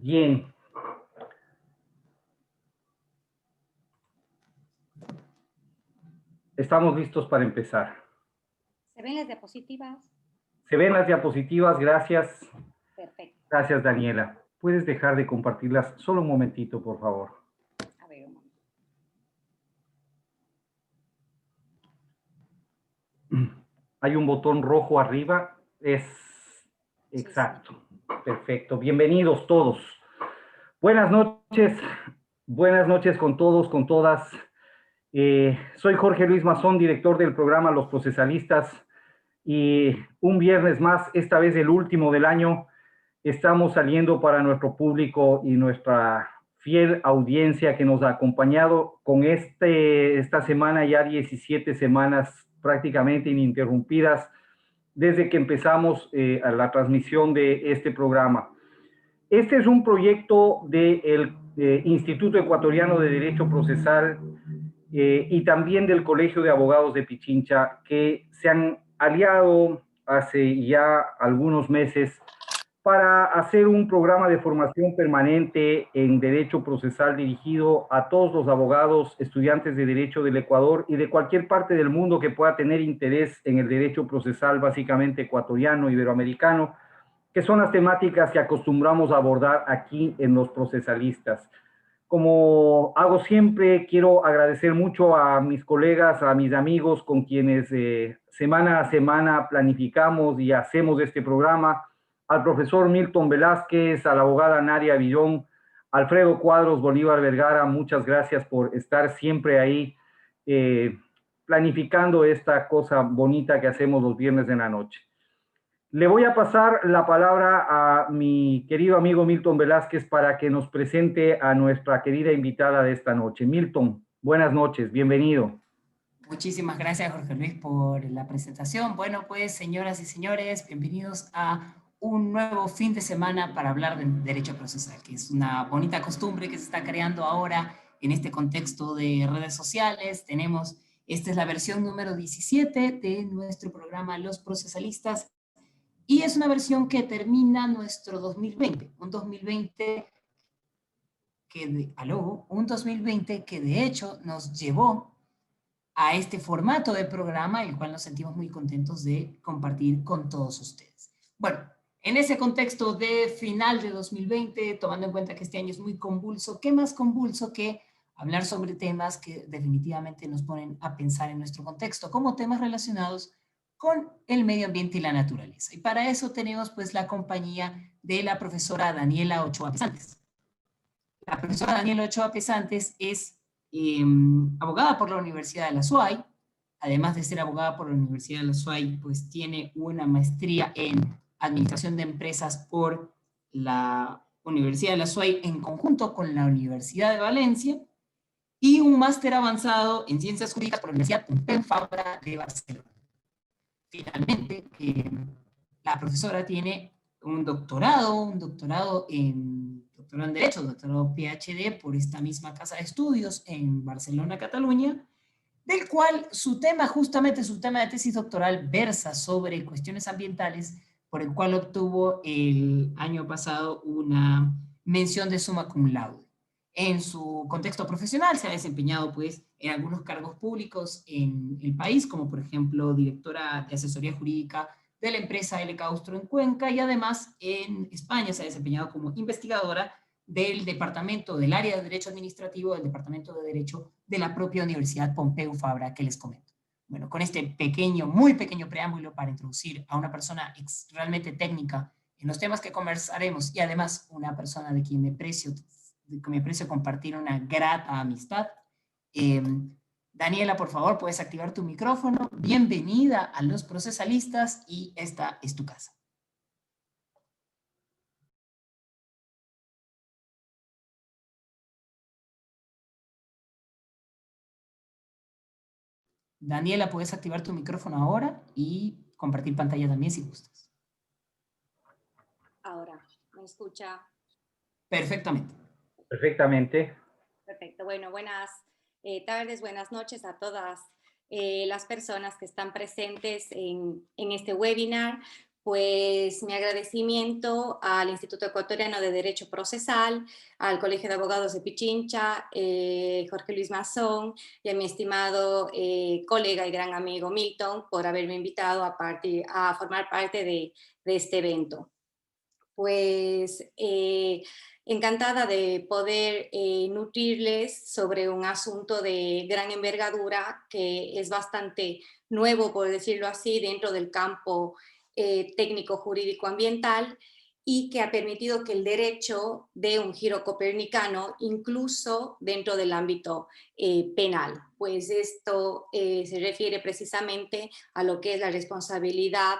Bien, estamos listos para empezar. ¿Se ven las diapositivas? ¿Se ven las diapositivas? Gracias. Perfecto. Gracias, Daniela. ¿Puedes dejar de compartirlas solo un momentito, por favor? A ver, un momento. Hay un botón rojo arriba. Es exacto. Sí. Perfecto. Bienvenidos todos. Buenas noches con todos, con todas. Soy Jorge Luis Mazón, director del programa Los Procesalistas, y un viernes más, esta vez el último del año, estamos saliendo para nuestro público y nuestra fiel audiencia que nos ha acompañado con esta semana, ya 17 semanas prácticamente ininterrumpidas desde que empezamos a la transmisión de este programa. Este es un proyecto del Instituto Ecuatoriano de Derecho Procesal y también del Colegio de Abogados de Pichincha, que se han aliado hace ya algunos meses para hacer un programa de formación permanente en derecho procesal dirigido a todos los abogados, estudiantes de derecho del Ecuador y de cualquier parte del mundo que pueda tener interés en el derecho procesal básicamente ecuatoriano, iberoamericano, que son las temáticas que acostumbramos a abordar aquí en Los Procesalistas. Como hago siempre, quiero agradecer mucho a mis colegas, a mis amigos con quienes semana a semana planificamos y hacemos este programa, al profesor Milton Velázquez, a la abogada Nadia Villón, Alfredo Cuadros, Bolívar Vergara, muchas gracias por estar siempre ahí planificando esta cosa bonita que hacemos los viernes en la noche. Le voy a pasar la palabra a mi querido amigo Milton Velázquez para que nos presente a nuestra querida invitada de esta noche. Milton, buenas noches, bienvenido. Muchísimas gracias, Jorge Luis, por la presentación. Bueno, pues, señoras y señores, bienvenidos a un nuevo fin de semana para hablar de derecho procesal, que es una bonita costumbre que se está creando ahora en este contexto de redes sociales. Esta es la versión número 17 de nuestro programa Los Procesalistas, y es una versión que termina nuestro 2020, un 2020 que de hecho nos llevó a este formato de programa, el cual nos sentimos muy contentos de compartir con todos ustedes. Bueno, en ese contexto de final de 2020, tomando en cuenta que este año es muy convulso, ¿qué más convulso que hablar sobre temas que definitivamente nos ponen a pensar en nuestro contexto, como temas relacionados con el medio ambiente y la naturaleza? Y para eso tenemos pues la compañía de la profesora Daniela Ochoa Pesantes. La profesora Daniela Ochoa Pesantes es abogada por la Universidad de la SUAY. Además de ser abogada por la Universidad de la SUAY, pues tiene una maestría en Administración de Empresas por la Universidad de la SUAY en conjunto con la Universidad de Valencia, y un máster avanzado en Ciencias Jurídicas por la Universidad Pompeu Fabra de Barcelona. Finalmente, la profesora tiene un doctorado en Derecho, doctorado PhD por esta misma casa de estudios en Barcelona, Cataluña, del cual justamente su tema de tesis doctoral versa sobre cuestiones ambientales, por el cual obtuvo el año pasado una mención de summa cum laude. En su contexto profesional se ha desempeñado pues en algunos cargos públicos en el país, como por ejemplo directora de asesoría jurídica de la empresa L. Caustro en Cuenca, y además en España se ha desempeñado como investigadora del área de Derecho Administrativo del Departamento de Derecho de la propia Universidad Pompeu Fabra que les comento. Bueno, con este muy pequeño preámbulo para introducir a una persona realmente técnica en los temas que conversaremos, y además una persona de quien me aprecio compartir una grata amistad. Daniela, por favor, puedes activar tu micrófono. Bienvenida a Los Procesalistas, y esta es tu casa. Daniela, puedes activar tu micrófono ahora y compartir pantalla también si gustas. Ahora, ¿me escucha? Perfectamente. Perfectamente. Perfecto. Bueno, buenas tardes, buenas noches a todas las personas que están presentes en este webinar. pues mi agradecimiento al Instituto Ecuatoriano de Derecho Procesal, al Colegio de Abogados de Pichincha, Jorge Luis Mazón y a mi estimado colega y gran amigo Milton por haberme invitado a formar parte de este evento. Pues encantada de poder nutrirles sobre un asunto de gran envergadura que es bastante nuevo, por decirlo así, dentro del campo técnico jurídico ambiental y que ha permitido que el derecho dé un giro copernicano incluso dentro del ámbito penal. Pues esto se refiere precisamente a lo que es la responsabilidad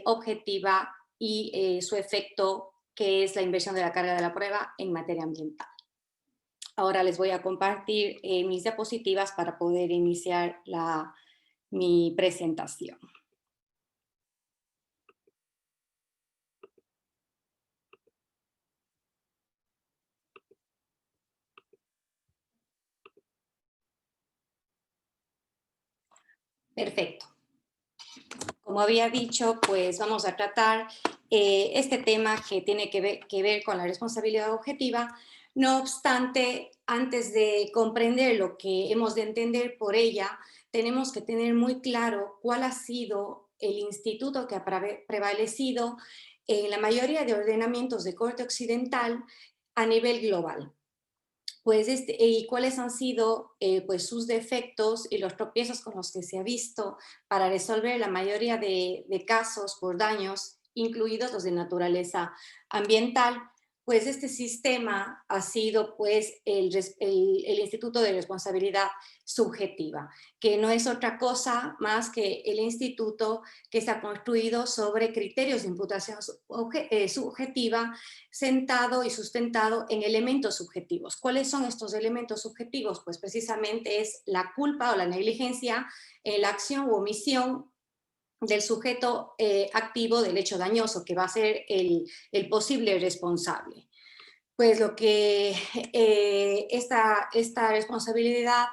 objetiva y su efecto, que es la inversión de la carga de la prueba en materia ambiental. Ahora les voy a compartir mis diapositivas para poder iniciar mi presentación. Perfecto. Como había dicho, pues vamos a tratar este tema que tiene que ver con la responsabilidad objetiva. No obstante, antes de comprender lo que hemos de entender por ella, tenemos que tener muy claro cuál ha sido el instituto que ha prevalecido en la mayoría de ordenamientos de corte occidental a nivel global. Pues y cuáles han sido pues sus defectos y los tropiezos con los que se ha visto para resolver la mayoría de casos por daños, incluidos los de naturaleza ambiental. Pues este sistema ha sido pues el Instituto de Responsabilidad Subjetiva, que no es otra cosa más que el instituto que está construido sobre criterios de imputación subjetiva, sentado y sustentado en elementos subjetivos. ¿Cuáles son estos elementos subjetivos? Pues precisamente es la culpa o la negligencia en la acción u omisión del sujeto activo del hecho dañoso, que va a ser el posible responsable. Pues lo que esta responsabilidad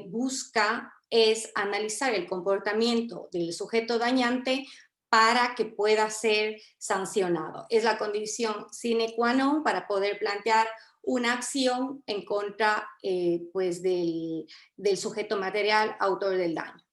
busca es analizar el comportamiento del sujeto dañante para que pueda ser sancionado. Es la condición sine qua non para poder plantear una acción en contra pues del sujeto material autor del daño.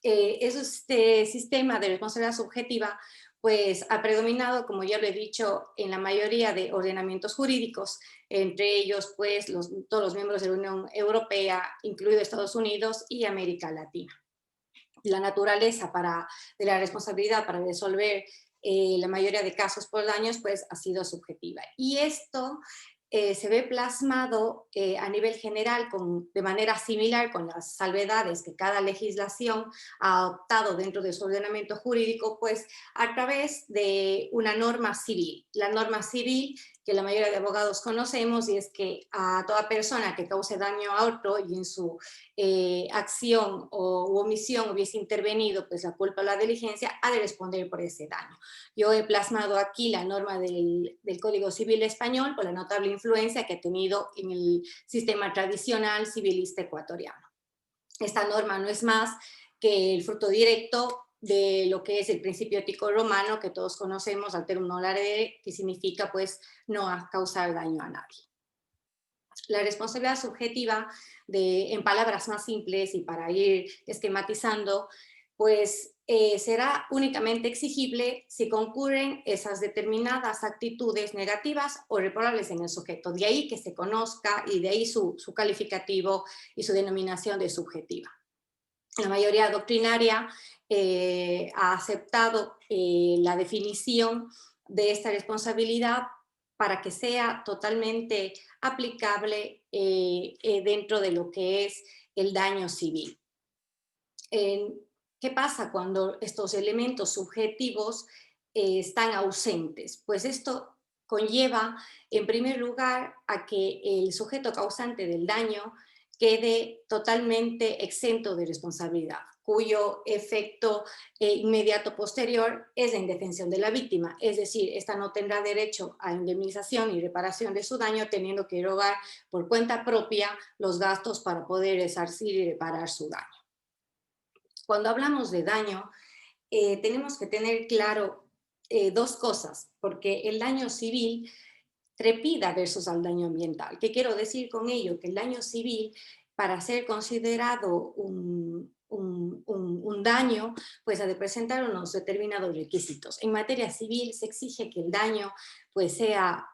Este sistema de responsabilidad subjetiva pues ha predominado, como ya lo he dicho, en la mayoría de ordenamientos jurídicos, entre ellos pues todos los miembros de la Unión Europea, incluido Estados Unidos y América Latina. La naturaleza de la responsabilidad para resolver la mayoría de casos por daños pues ha sido subjetiva. Y esto se ve plasmado a nivel general de manera similar con las salvedades que cada legislación ha adoptado dentro de su ordenamiento jurídico, pues a través de una norma civil. La norma civil que la mayoría de abogados conocemos, y es que a toda persona que cause daño a otro y en su acción u omisión hubiese intervenido pues la culpa o la diligencia, ha de responder por ese daño. Yo he plasmado aquí la norma del Código Civil Español por la notable influencia que ha tenido en el sistema tradicional civilista ecuatoriano. Esta norma no es más que el fruto directo de lo que es el principio ético romano que todos conocemos, alterum non larere, que significa pues no causar daño a nadie. La responsabilidad subjetiva, en palabras más simples y para ir esquematizando, pues será únicamente exigible si concurren esas determinadas actitudes negativas o reprobables en el sujeto. De ahí que se conozca y de ahí su calificativo y su denominación de subjetiva. La mayoría doctrinaria ha aceptado la definición de esta responsabilidad para que sea totalmente aplicable dentro de lo que es el daño civil. ¿Qué pasa cuando estos elementos subjetivos están ausentes? Pues esto conlleva, en primer lugar, a que el sujeto causante del daño quede totalmente exento de responsabilidad, cuyo efecto inmediato posterior es la indefensión de la víctima, es decir, esta no tendrá derecho a indemnización y reparación de su daño, teniendo que erogar por cuenta propia los gastos para poder resarcir y reparar su daño. Cuando hablamos de daño, tenemos que tener claro dos cosas, porque el daño civil trepida versus al daño ambiental. ¿Qué quiero decir con ello? Que el daño civil, para ser considerado un daño, pues ha de presentar unos determinados requisitos. En materia civil se exige que el daño pues sea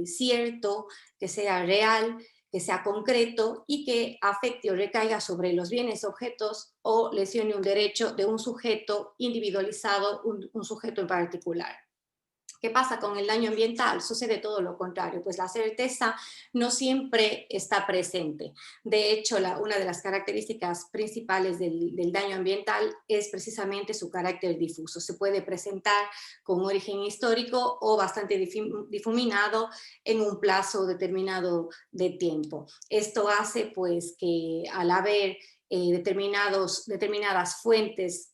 cierto, que sea real, que sea concreto y que afecte o recaiga sobre los bienes, objetos o lesione un derecho de un sujeto individualizado, un sujeto en particular. ¿Qué pasa con el daño ambiental? Sucede todo lo contrario, pues la certeza no siempre está presente. De hecho, una de las características principales del daño ambiental es precisamente su carácter difuso. Se puede presentar con origen histórico o bastante difuminado en un plazo determinado de tiempo. Esto hace pues que al haber determinadas fuentes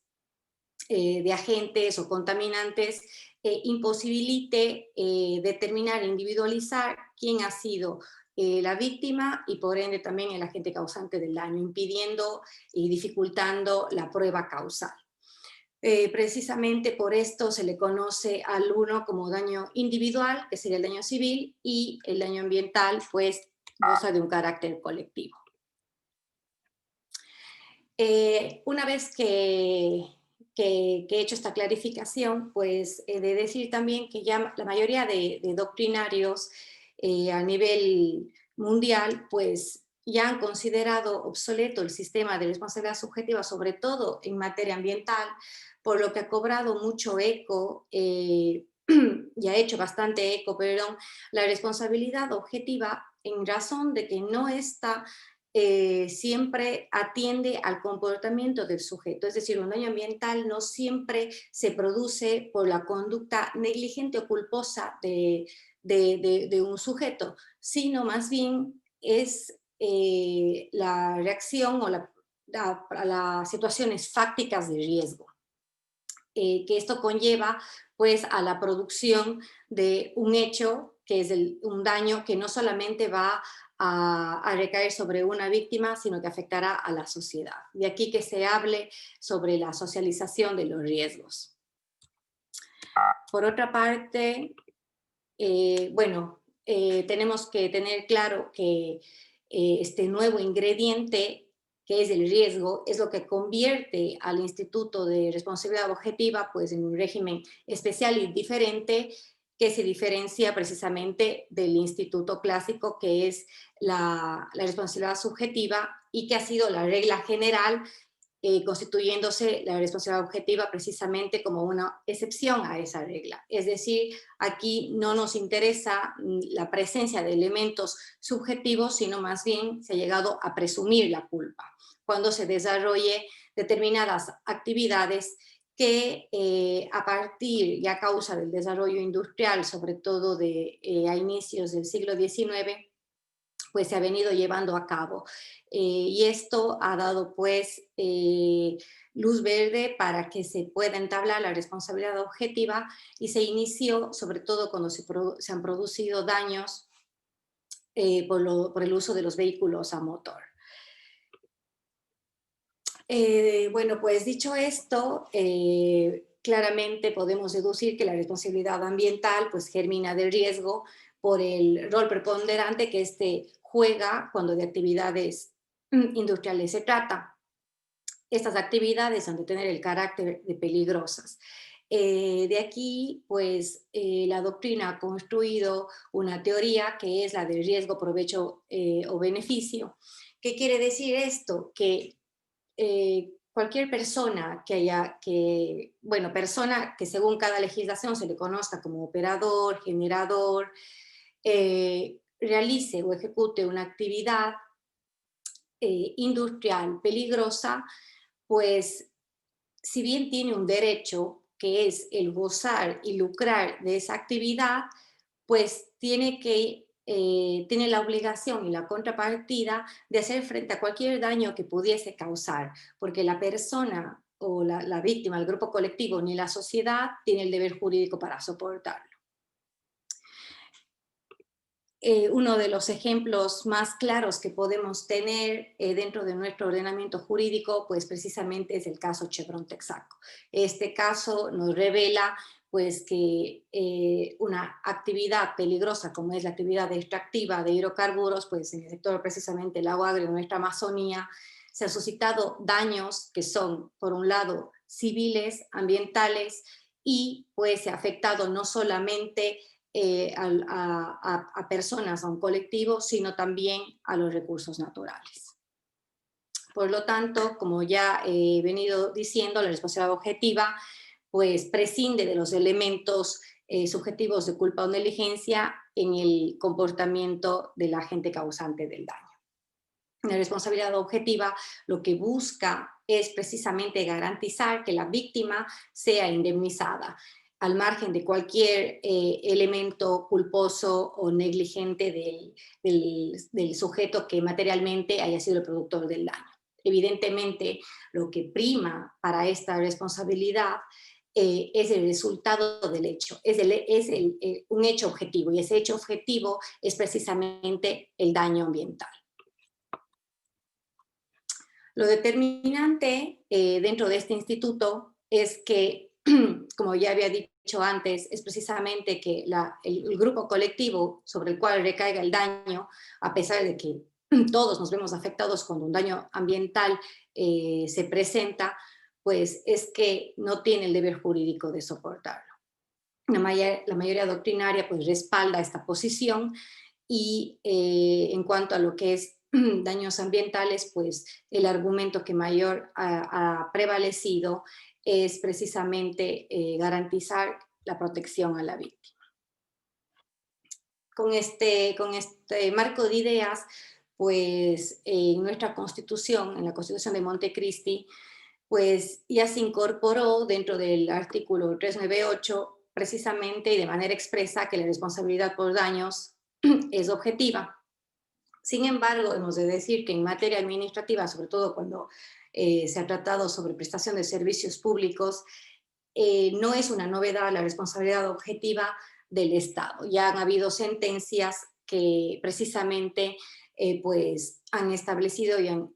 de agentes o contaminantes, imposibilite determinar, individualizar quién ha sido la víctima y por ende también el agente causante del daño, impidiendo y dificultando la prueba causal. Precisamente por esto se le conoce al uno como daño individual, que sería el daño civil, y el daño ambiental pues goza de un carácter colectivo. Una vez que he hecho esta clarificación, pues he de decir también que ya la mayoría de doctrinarios a nivel mundial, pues ya han considerado obsoleto el sistema de responsabilidad subjetiva, sobre todo en materia ambiental, por lo que ha cobrado mucho eco, y ha hecho bastante eco, perdón, la responsabilidad objetiva en razón de que no está siempre atiende al comportamiento del sujeto. Es decir, un daño ambiental no siempre se produce por la conducta negligente o culposa de un sujeto, sino más bien es la reacción o las situaciones fácticas de riesgo. Que esto conlleva pues a la producción de un hecho que es un daño que no solamente va a recaer sobre una víctima, sino que afectará a la sociedad. De aquí que se hable sobre la socialización de los riesgos. Por otra parte, tenemos que tener claro que este nuevo ingrediente que es el riesgo, es lo que convierte al Instituto de Responsabilidad Objetiva pues, en un régimen especial y diferente que se diferencia precisamente del Instituto Clásico, que es la responsabilidad subjetiva y que ha sido la regla general, constituyéndose la responsabilidad objetiva precisamente como una excepción a esa regla. Es decir, aquí no nos interesa la presencia de elementos subjetivos, sino más bien se ha llegado a presumir la culpa cuando se desarrolle determinadas actividades que a partir y a causa del desarrollo industrial, sobre todo a inicios del siglo XIX, pues se ha venido llevando a cabo. Y esto ha dado pues luz verde para que se pueda entablar la responsabilidad objetiva y se inició sobre todo cuando se han producido daños por el uso de los vehículos a motor. Bueno, pues dicho esto, claramente podemos deducir que la responsabilidad ambiental pues germina del riesgo por el rol preponderante que este juega cuando de actividades industriales se trata. Estas actividades han de tener el carácter de peligrosas. De aquí, pues, la doctrina ha construido una teoría que es la del riesgo, provecho o beneficio. ¿Qué quiere decir esto? Que cualquier persona persona que según cada legislación se le conozca como operador, generador, realice o ejecute una actividad industrial peligrosa, pues si bien tiene un derecho que es el gozar y lucrar de esa actividad, pues tiene la obligación y la contrapartida de hacer frente a cualquier daño que pudiese causar, porque la persona o la víctima, el grupo colectivo ni la sociedad tiene el deber jurídico para soportarlo. uno de los ejemplos más claros que podemos tener dentro de nuestro ordenamiento jurídico, pues precisamente es el caso Chevron Texaco. Este caso nos revela pues que una actividad peligrosa como es la actividad extractiva de hidrocarburos, pues en el sector precisamente el agua agria de nuestra Amazonía, se han suscitado daños que son, por un lado, civiles, ambientales, y pues se ha afectado no solamente a personas, a un colectivo, sino también a los recursos naturales. Por lo tanto, como ya he venido diciendo, la responsabilidad objetiva pues prescinde de los elementos subjetivos de culpa o negligencia en el comportamiento del agente causante del daño. La responsabilidad objetiva lo que busca es precisamente garantizar que la víctima sea indemnizada, al margen de cualquier elemento culposo o negligente del sujeto que materialmente haya sido el productor del daño. Evidentemente, lo que prima para esta responsabilidad es el resultado del hecho, es un hecho objetivo, y ese hecho objetivo es precisamente el daño ambiental. Lo determinante dentro de este instituto es que, como ya había dicho antes, es precisamente que el grupo colectivo sobre el cual recaiga el daño, a pesar de que todos nos vemos afectados cuando un daño ambiental se presenta, pues es que no tiene el deber jurídico de soportarlo. La mayoría doctrinaria pues respalda esta posición, y en cuanto a lo que es daños ambientales, pues el argumento que mayor ha prevalecido es precisamente garantizar la protección a la víctima. Con este marco de ideas, pues en nuestra Constitución, en la Constitución de Montecristi, pues ya se incorporó dentro del artículo 398 precisamente y de manera expresa que la responsabilidad por daños es objetiva. Sin embargo, hemos de decir que en materia administrativa, sobre todo cuando se ha tratado sobre prestación de servicios públicos, no es una novedad la responsabilidad objetiva del Estado. Ya han habido sentencias que precisamente pues han establecido y han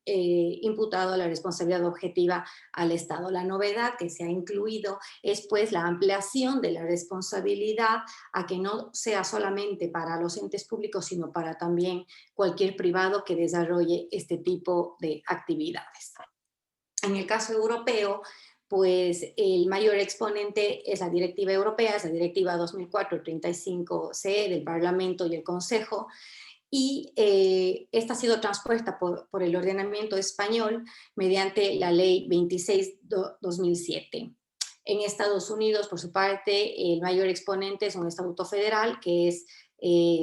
imputado la responsabilidad objetiva al Estado. La novedad que se ha incluido es pues la ampliación de la responsabilidad a que no sea solamente para los entes públicos, sino para también cualquier privado que desarrolle este tipo de actividades. En el caso europeo, pues el mayor exponente es la directiva europea, es la directiva 2004/35/CE del Parlamento y el Consejo, y esta ha sido transpuesta por el ordenamiento español mediante la ley 26/2007. En Estados Unidos, por su parte, el mayor exponente es un estatuto federal, que es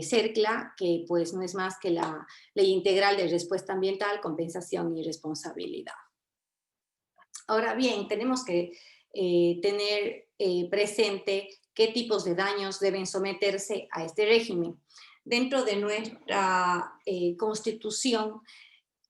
CERCLA, que pues no es más que la Ley Integral de Respuesta Ambiental, Compensación y Responsabilidad. Ahora bien, tenemos que tener presente qué tipos de daños deben someterse a este régimen. Dentro de nuestra Constitución,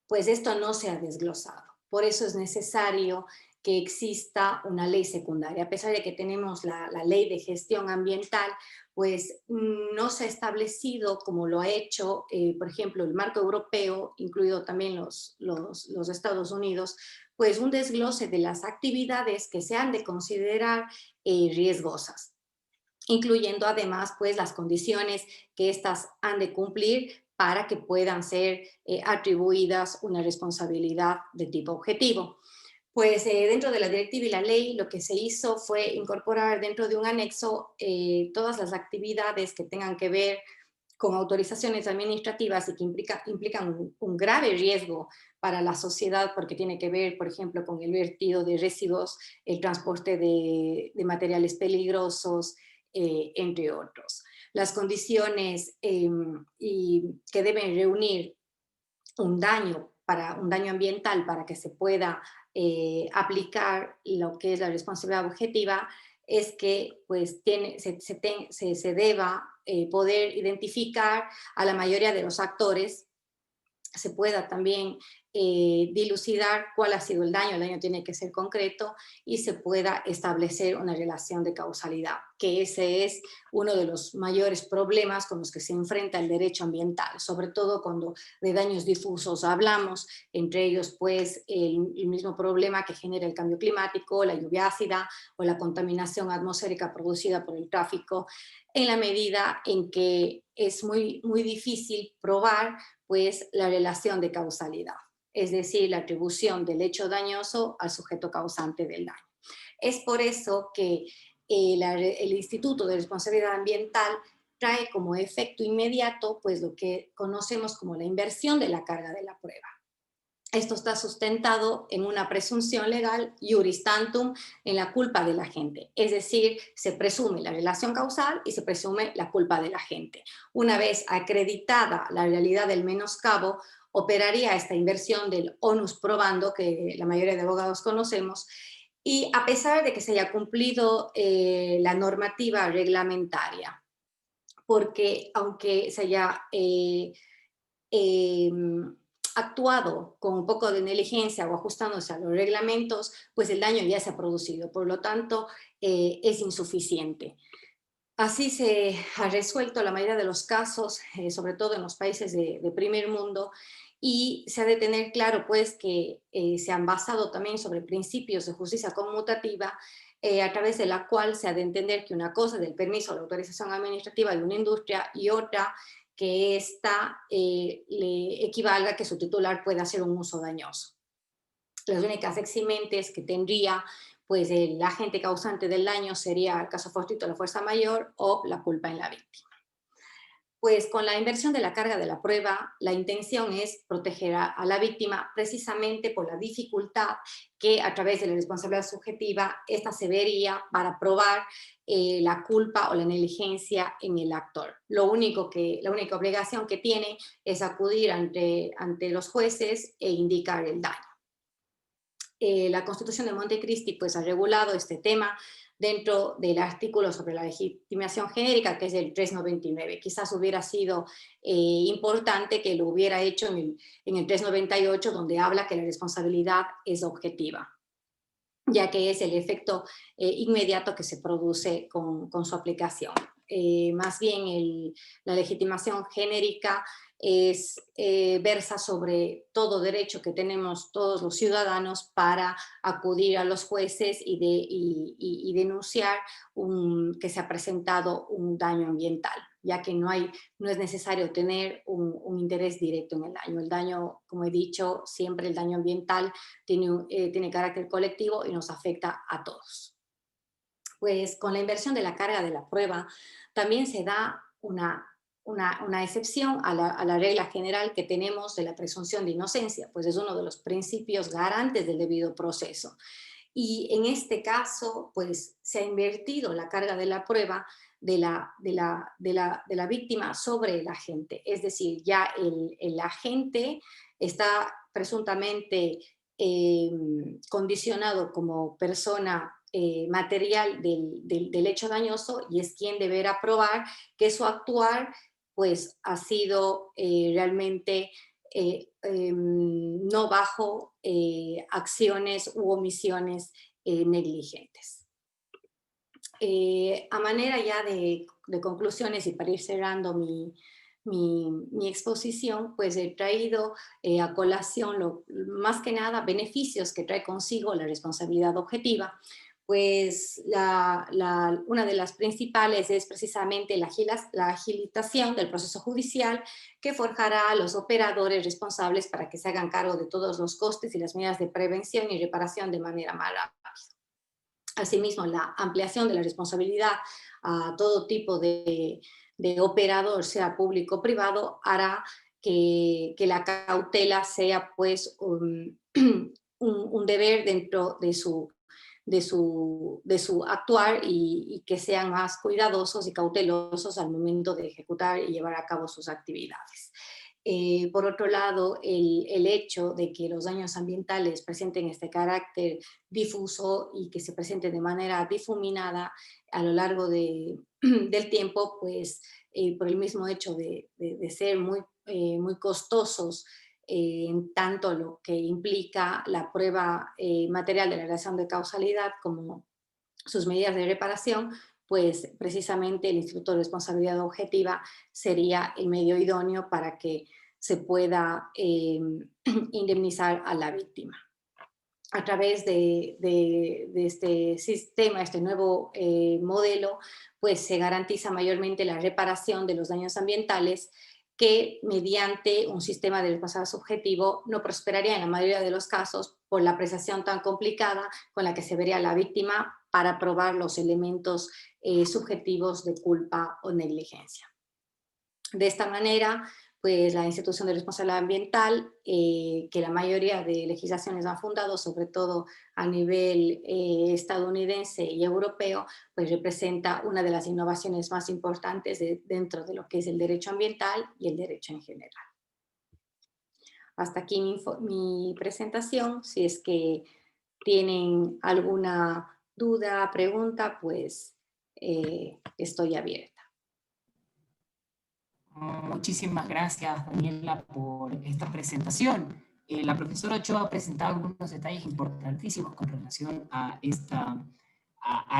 pues esto no se ha desglosado. Por eso es necesario que exista una ley secundaria. A pesar de que tenemos la ley de gestión ambiental, pues no se ha establecido, como lo ha hecho, por ejemplo, el marco europeo, incluido también los Estados Unidos, pues un desglose de las actividades que se han de considerar riesgosas, incluyendo además pues las condiciones que éstas han de cumplir para que puedan ser atribuidas una responsabilidad de tipo objetivo. Pues dentro de la directiva y la ley lo que se hizo fue incorporar dentro de un anexo todas las actividades que tengan que ver con autorizaciones administrativas y que implican un grave riesgo para la sociedad, porque tiene que ver, por ejemplo, con el vertido de residuos, el transporte de materiales peligrosos, entre otros. Las condiciones que deben reunir un daño ambiental para que se pueda aplicar lo que es la responsabilidad objetiva es que pues, se deba poder identificar a la mayoría de los actores, se pueda también dilucidar cuál ha sido el daño tiene que ser concreto y se pueda establecer una relación de causalidad, que ese es uno de los mayores problemas con los que se enfrenta el derecho ambiental, sobre todo cuando de daños difusos hablamos, entre ellos pues el mismo problema que genera el cambio climático, la lluvia ácida o la contaminación atmosférica producida por el tráfico, en la medida en que es muy difícil probar pues la relación de causalidad, es decir, la atribución del hecho dañoso al sujeto causante del daño. Es por eso que el Instituto de Responsabilidad Ambiental trae como efecto inmediato pues lo que conocemos como la inversión de la carga de la prueba. Esto está sustentado en una presunción legal iuris tantum en la culpa de la gente. Es decir, se presume la relación causal y se presume la culpa de la gente. Una vez acreditada la realidad del menoscabo, operaría esta inversión del onus probando, que la mayoría de abogados conocemos, y a pesar de que se haya cumplido la normativa reglamentaria, porque aunque se haya eh, actuado con un poco de negligencia o ajustándose a los reglamentos, pues el daño ya se ha producido, por lo tanto es insuficiente. Así se ha resuelto la mayoría de los casos, sobre todo en los países de primer mundo, y se ha de tener claro pues que se han basado también sobre principios de justicia conmutativa, a través de la cual se ha de entender que una cosa es el permiso o la autorización administrativa de una industria y otra que ésta le equivalga a que su titular pueda hacer un uso dañoso. Las únicas eximentes que tendría pues el agente causante del daño sería, el caso fortuito, la fuerza mayor o la culpa en la víctima. Pues con la inversión de la carga de la prueba, la intención es proteger a la víctima precisamente por la dificultad que a través de la responsabilidad subjetiva esta se vería para probar la culpa o la negligencia en el actor. La única obligación que tiene es acudir ante los jueces e indicar el daño. La Constitución de Montecristi pues, ha regulado este tema dentro del artículo sobre la legitimación genérica, que es el 399. Quizás hubiera sido importante que lo hubiera hecho en el 398, donde habla que la responsabilidad es objetiva, ya que es el efecto inmediato que se produce con su aplicación. Más bien la legitimación genérica versa sobre todo derecho que tenemos todos los ciudadanos para acudir a los jueces y denunciar que se ha presentado un daño ambiental, ya que no es necesario tener un interés directo en el daño. El daño, como he dicho, siempre el daño ambiental tiene carácter colectivo y nos afecta a todos. Pues con la inversión de la carga de la prueba también se da una excepción a la regla general que tenemos de la presunción de inocencia, pues es uno de los principios garantes del debido proceso. Y en este caso, pues se ha invertido la carga de la prueba de la víctima sobre el agente. Es decir, ya el agente está presuntamente condicionado como persona material del hecho dañoso y es quien deberá probar que su actuar pues ha sido realmente no bajo acciones u omisiones negligentes. A manera ya de conclusiones y para ir cerrando mi exposición, pues he traído a colación más que nada beneficios que trae consigo la responsabilidad objetiva. Pues una de las principales es precisamente la agilización del proceso judicial que forjará a los operadores responsables para que se hagan cargo de todos los costes y las medidas de prevención y reparación de manera más rápida. Asimismo, la ampliación de la responsabilidad a todo tipo de operador, sea público o privado, hará que la cautela sea pues un deber dentro de su actuar y que sean más cuidadosos y cautelosos al momento de ejecutar y llevar a cabo sus actividades. Por otro lado, el hecho de que los daños ambientales presenten este carácter difuso y que se presenten de manera difuminada a lo largo del tiempo, pues por el mismo hecho de ser muy costosos en tanto lo que implica la prueba material de la relación de causalidad como sus medidas de reparación, pues precisamente el Instituto de Responsabilidad Objetiva sería el medio idóneo para que se pueda indemnizar a la víctima. A través de este sistema, este nuevo modelo, pues se garantiza mayormente la reparación de los daños ambientales que mediante un sistema de responsabilidad subjetivo no prosperaría en la mayoría de los casos por la apreciación tan complicada con la que se vería la víctima para probar los elementos subjetivos de culpa o negligencia. De esta manera, pues la institución de responsabilidad ambiental, que la mayoría de legislaciones han fundado, sobre todo a nivel estadounidense y europeo, pues representa una de las innovaciones más importantes dentro de lo que es el derecho ambiental y el derecho en general. Hasta aquí mi presentación. Si es que tienen alguna duda, pregunta, pues estoy abierta. Muchísimas gracias, Daniela, por esta presentación. La profesora Ochoa ha presentado algunos detalles importantísimos con relación a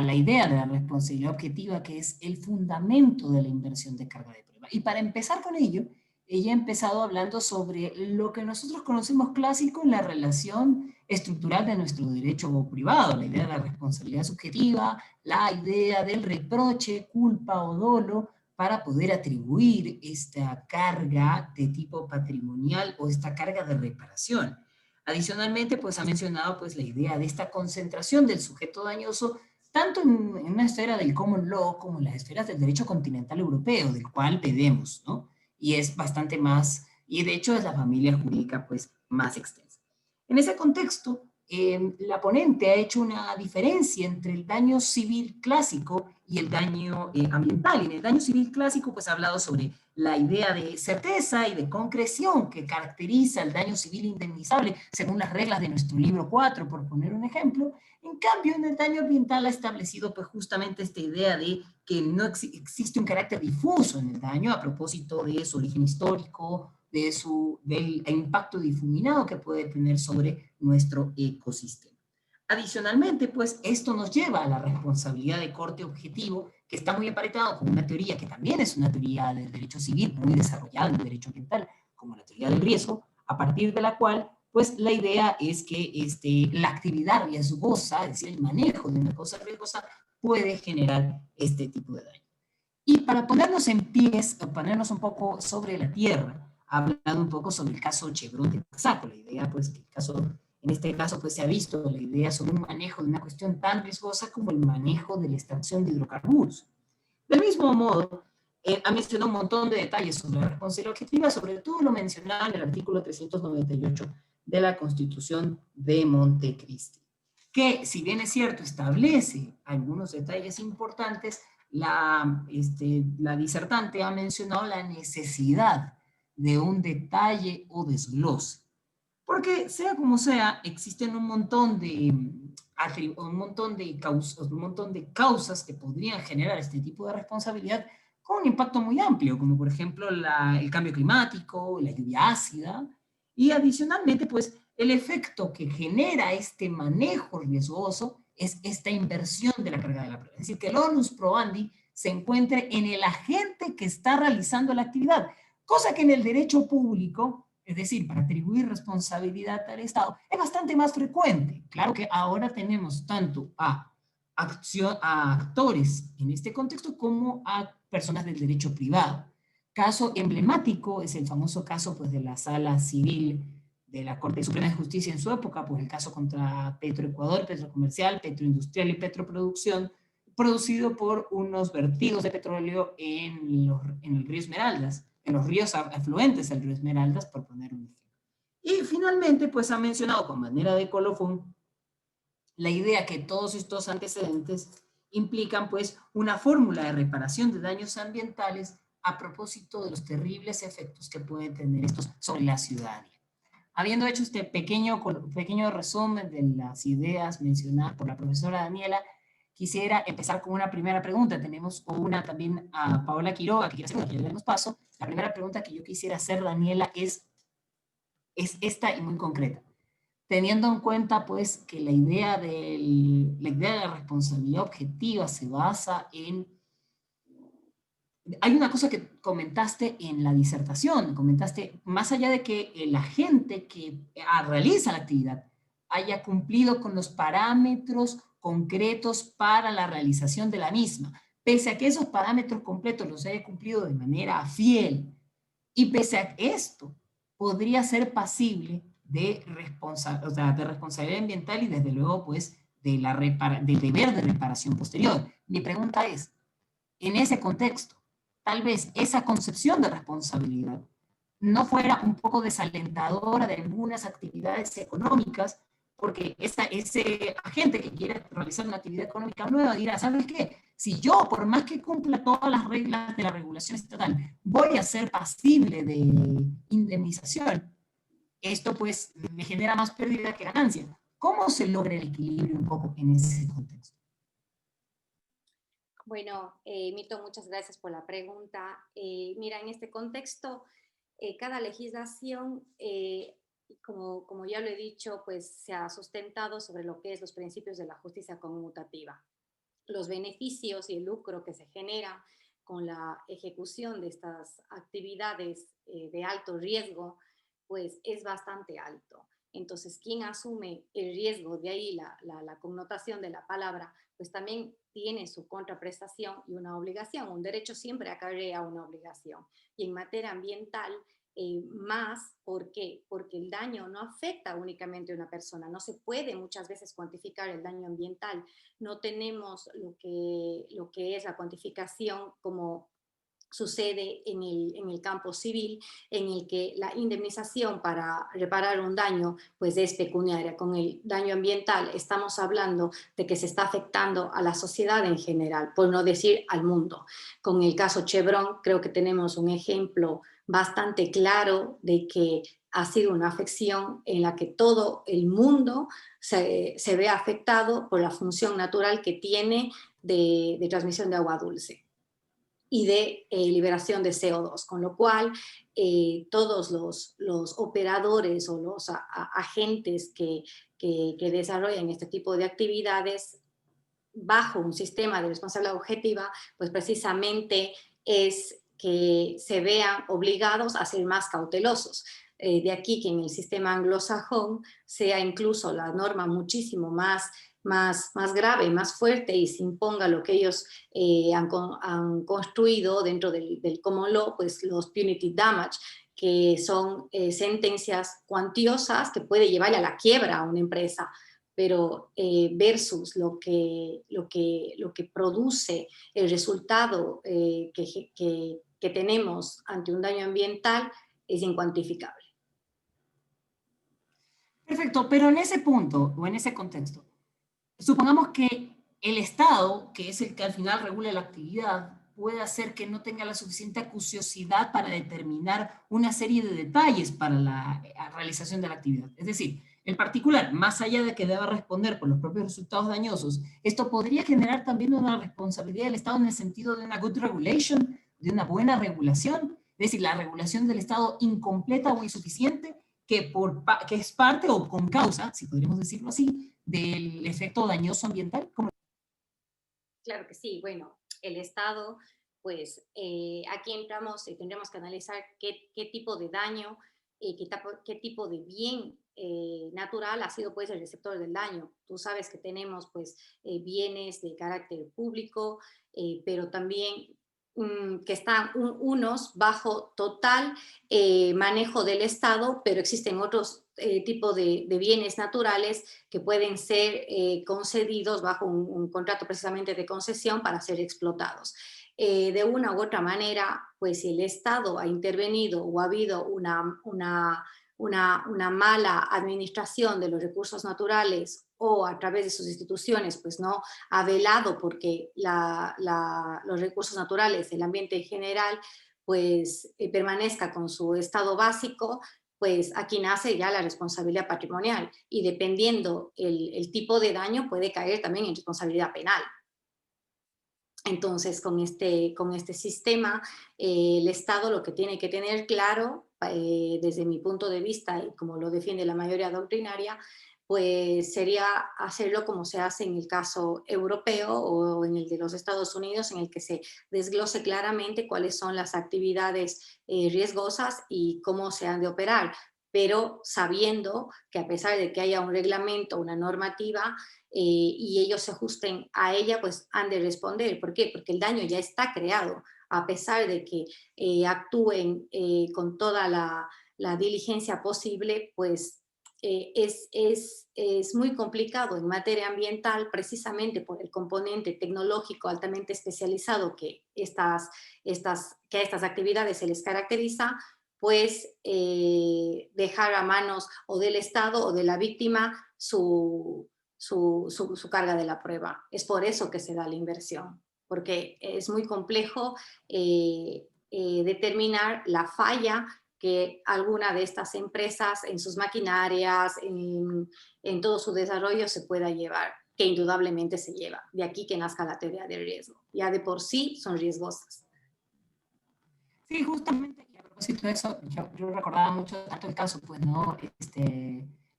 la idea de la responsabilidad objetiva, que es el fundamento de la inversión de carga de prueba. Y para empezar con ello, ella ha empezado hablando sobre lo que nosotros conocemos clásico en la relación estructural de nuestro derecho privado, la idea de la responsabilidad subjetiva, la idea del reproche, culpa o dolo, para poder atribuir esta carga de tipo patrimonial o esta carga de reparación. Adicionalmente, pues ha mencionado pues la idea de esta concentración del sujeto dañoso tanto en una esfera del common law como en las esferas del derecho continental europeo, del cual bebemos, ¿no? Y es bastante más, y de hecho es la familia jurídica pues más extensa. En ese contexto, la ponente ha hecho una diferencia entre el daño civil clásico y el daño ambiental. Y en el daño civil clásico pues ha hablado sobre la idea de certeza y de concreción que caracteriza el daño civil indemnizable según las reglas de nuestro libro 4, por poner un ejemplo. En cambio, en el daño ambiental ha establecido pues justamente esta idea de que no existe un carácter difuso en el daño a propósito de su origen histórico, del impacto difuminado que puede tener sobre nuestro ecosistema. Adicionalmente, pues esto nos lleva a la responsabilidad de corte objetivo, que está muy aparejado con una teoría que también es una teoría del derecho civil muy desarrollada en el derecho ambiental, como la teoría del riesgo, a partir de la cual pues la idea es que la actividad riesgosa, es decir, el manejo de una cosa riesgosa, puede generar este tipo de daño. Y para ponernos en pies, ponernos un poco sobre la tierra, ha hablado un poco sobre el caso Chevron de Texaco, la idea pues que en este caso pues se ha visto la idea sobre un manejo de una cuestión tan riesgosa como el manejo de la extracción de hidrocarburos. Del mismo modo, ha mencionado un montón de detalles sobre la responsabilidad objetiva, sobre todo lo mencionado en el artículo 398 de la Constitución de Montecristi, que si bien es cierto establece algunos detalles importantes, la disertante ha mencionado la necesidad de un detalle o desglose. Porque sea como sea, existen un montón de causas que podrían generar este tipo de responsabilidad con un impacto muy amplio, como por ejemplo el cambio climático, la lluvia ácida, y adicionalmente, pues, el efecto que genera este manejo riesgoso es esta inversión de la carga de la prueba. Es decir, que el onus probandi se encuentre en el agente que está realizando la actividad, cosa que en el derecho público, es decir, para atribuir responsabilidad al Estado, es bastante más frecuente. Claro que ahora tenemos tanto a actores en este contexto como a personas del derecho privado. Caso emblemático es el famoso caso pues, de la Sala Civil de la Corte Suprema de Justicia en su época, pues el caso contra Petroecuador, Petrocomercial, Petroindustrial y Petroproducción, producido por unos vertidos de petróleo en el río Esmeraldas, en los ríos afluentes al río Esmeraldas, por poner un ejemplo. Y finalmente, pues ha mencionado con manera de colofón la idea que todos estos antecedentes implican pues una fórmula de reparación de daños ambientales a propósito de los terribles efectos que pueden tener estos sobre la ciudadanía. Habiendo hecho este pequeño resumen de las ideas mencionadas por la profesora Daniela, quisiera empezar con una primera pregunta. Tenemos una también a Paola Quiroga, que quiere hacer una, que ya le damos paso. La primera pregunta que yo quisiera hacer, Daniela, es es esta y muy concreta. Teniendo en cuenta, pues, que la idea de la responsabilidad objetiva se basa en... Hay una cosa que comentaste en la disertación, comentaste, más allá de que el agente que realiza la actividad haya cumplido con los parámetros concretos para la realización de la misma, pese a que esos parámetros completos los haya cumplido de manera fiel, y pese a esto, podría ser pasible de, o sea, de responsabilidad ambiental y desde luego, pues, del deber de reparación posterior. Mi pregunta es, en ese contexto, tal vez esa concepción de responsabilidad no fuera un poco desalentadora de algunas actividades económicas, porque ese agente que quiere realizar una actividad económica nueva dirá, ¿sabes qué? Si yo, por más que cumpla todas las reglas de la regulación estatal, voy a ser pasible de indemnización, esto pues me genera más pérdida que ganancia. ¿Cómo se logra el equilibrio un poco en ese contexto? Bueno, Mito, muchas gracias por la pregunta. Mira, en este contexto, cada legislación, como ya lo he dicho, pues se ha sustentado sobre lo que es los principios de la justicia conmutativa. Los beneficios y el lucro que se genera con la ejecución de estas actividades de alto riesgo, pues es bastante alto. Entonces, quien asume el riesgo, de ahí la connotación de la palabra, pues también tiene su contraprestación y una obligación. Un derecho siempre acarrea una obligación. Y en materia ambiental, más, ¿por qué? Porque el daño no afecta únicamente a una persona, no se puede muchas veces cuantificar el daño ambiental, no tenemos lo que es la cuantificación como sucede en el campo civil, en el que la indemnización para reparar un daño pues es pecuniaria. Con el daño ambiental estamos hablando de que se está afectando a la sociedad en general, por no decir al mundo. Con el caso Chevron creo que tenemos un ejemplo bastante claro de que ha sido una afección en la que todo el mundo se ve afectado por la función natural que tiene de transmisión de agua dulce y de liberación de CO2, con lo cual todos los operadores o los agentes que desarrollan este tipo de actividades bajo un sistema de responsabilidad objetiva, pues precisamente es que se vean obligados a ser más cautelosos. De aquí que en el sistema anglosajón sea incluso la norma muchísimo más grave, más fuerte y se imponga lo que ellos han construido dentro del common law, pues los punitive damage, que son sentencias cuantiosas que puede llevarle a la quiebra a una empresa, pero versus lo que produce el resultado que tenemos ante un daño ambiental es incuantificable. Perfecto, pero en ese punto o en ese contexto, supongamos que el Estado, que es el que al final regula la actividad, puede hacer que no tenga la suficiente acuciosidad para determinar una serie de detalles para la realización de la actividad. Es decir, el particular, más allá de que deba responder por los propios resultados dañosos, esto podría generar también una responsabilidad del Estado en el sentido de una good regulation, de una buena regulación, es decir, la regulación del Estado incompleta o insuficiente, que es parte o con causa, si podríamos decirlo así, del efecto dañoso ambiental. Claro que sí, bueno, el Estado, pues aquí entramos y tendremos que analizar qué tipo de daño, qué tipo de bien natural ha sido pues el receptor del daño. Tú sabes que tenemos pues bienes de carácter público, pero también que están unos bajo total manejo del Estado, pero existen otros tipos de bienes naturales que pueden ser concedidos bajo un contrato precisamente de concesión para ser explotados. De una u otra manera, pues si el Estado ha intervenido o ha habido una mala administración de los naturales o a través de sus instituciones, pues no ha velado porque los recursos naturales, el ambiente en general, pues permanezca con su estado básico, pues aquí nace ya la responsabilidad patrimonial y dependiendo el tipo de daño puede caer también en responsabilidad penal. Entonces, con este sistema, el Estado lo que tiene que tener claro desde mi punto de vista y como lo defiende la mayoría doctrinaria, pues sería hacerlo como se hace en el caso europeo o en el de los Estados Unidos, en el que se desglose claramente cuáles son las actividades riesgosas y cómo se han de operar, pero sabiendo que a pesar de que haya un reglamento, una normativa, y ellos se ajusten a ella, pues han de responder. ¿Por qué? Porque el daño ya está creado, a pesar de que actúen con toda la diligencia posible, pues es muy complicado en materia ambiental precisamente por el componente tecnológico altamente especializado que, que a estas actividades se les caracteriza, pues dejar a manos o del Estado o de la víctima su carga de la prueba. Es por eso que se da la inversión, porque es muy complejo determinar la falla que alguna de estas empresas en sus maquinarias, en todo su desarrollo se pueda llevar, que indudablemente se lleva. De aquí que nazca la teoría del riesgo. Ya de por sí son riesgosas. Sí, justamente, y a propósito de eso, yo recordaba mucho tanto el caso, pues, ¿no?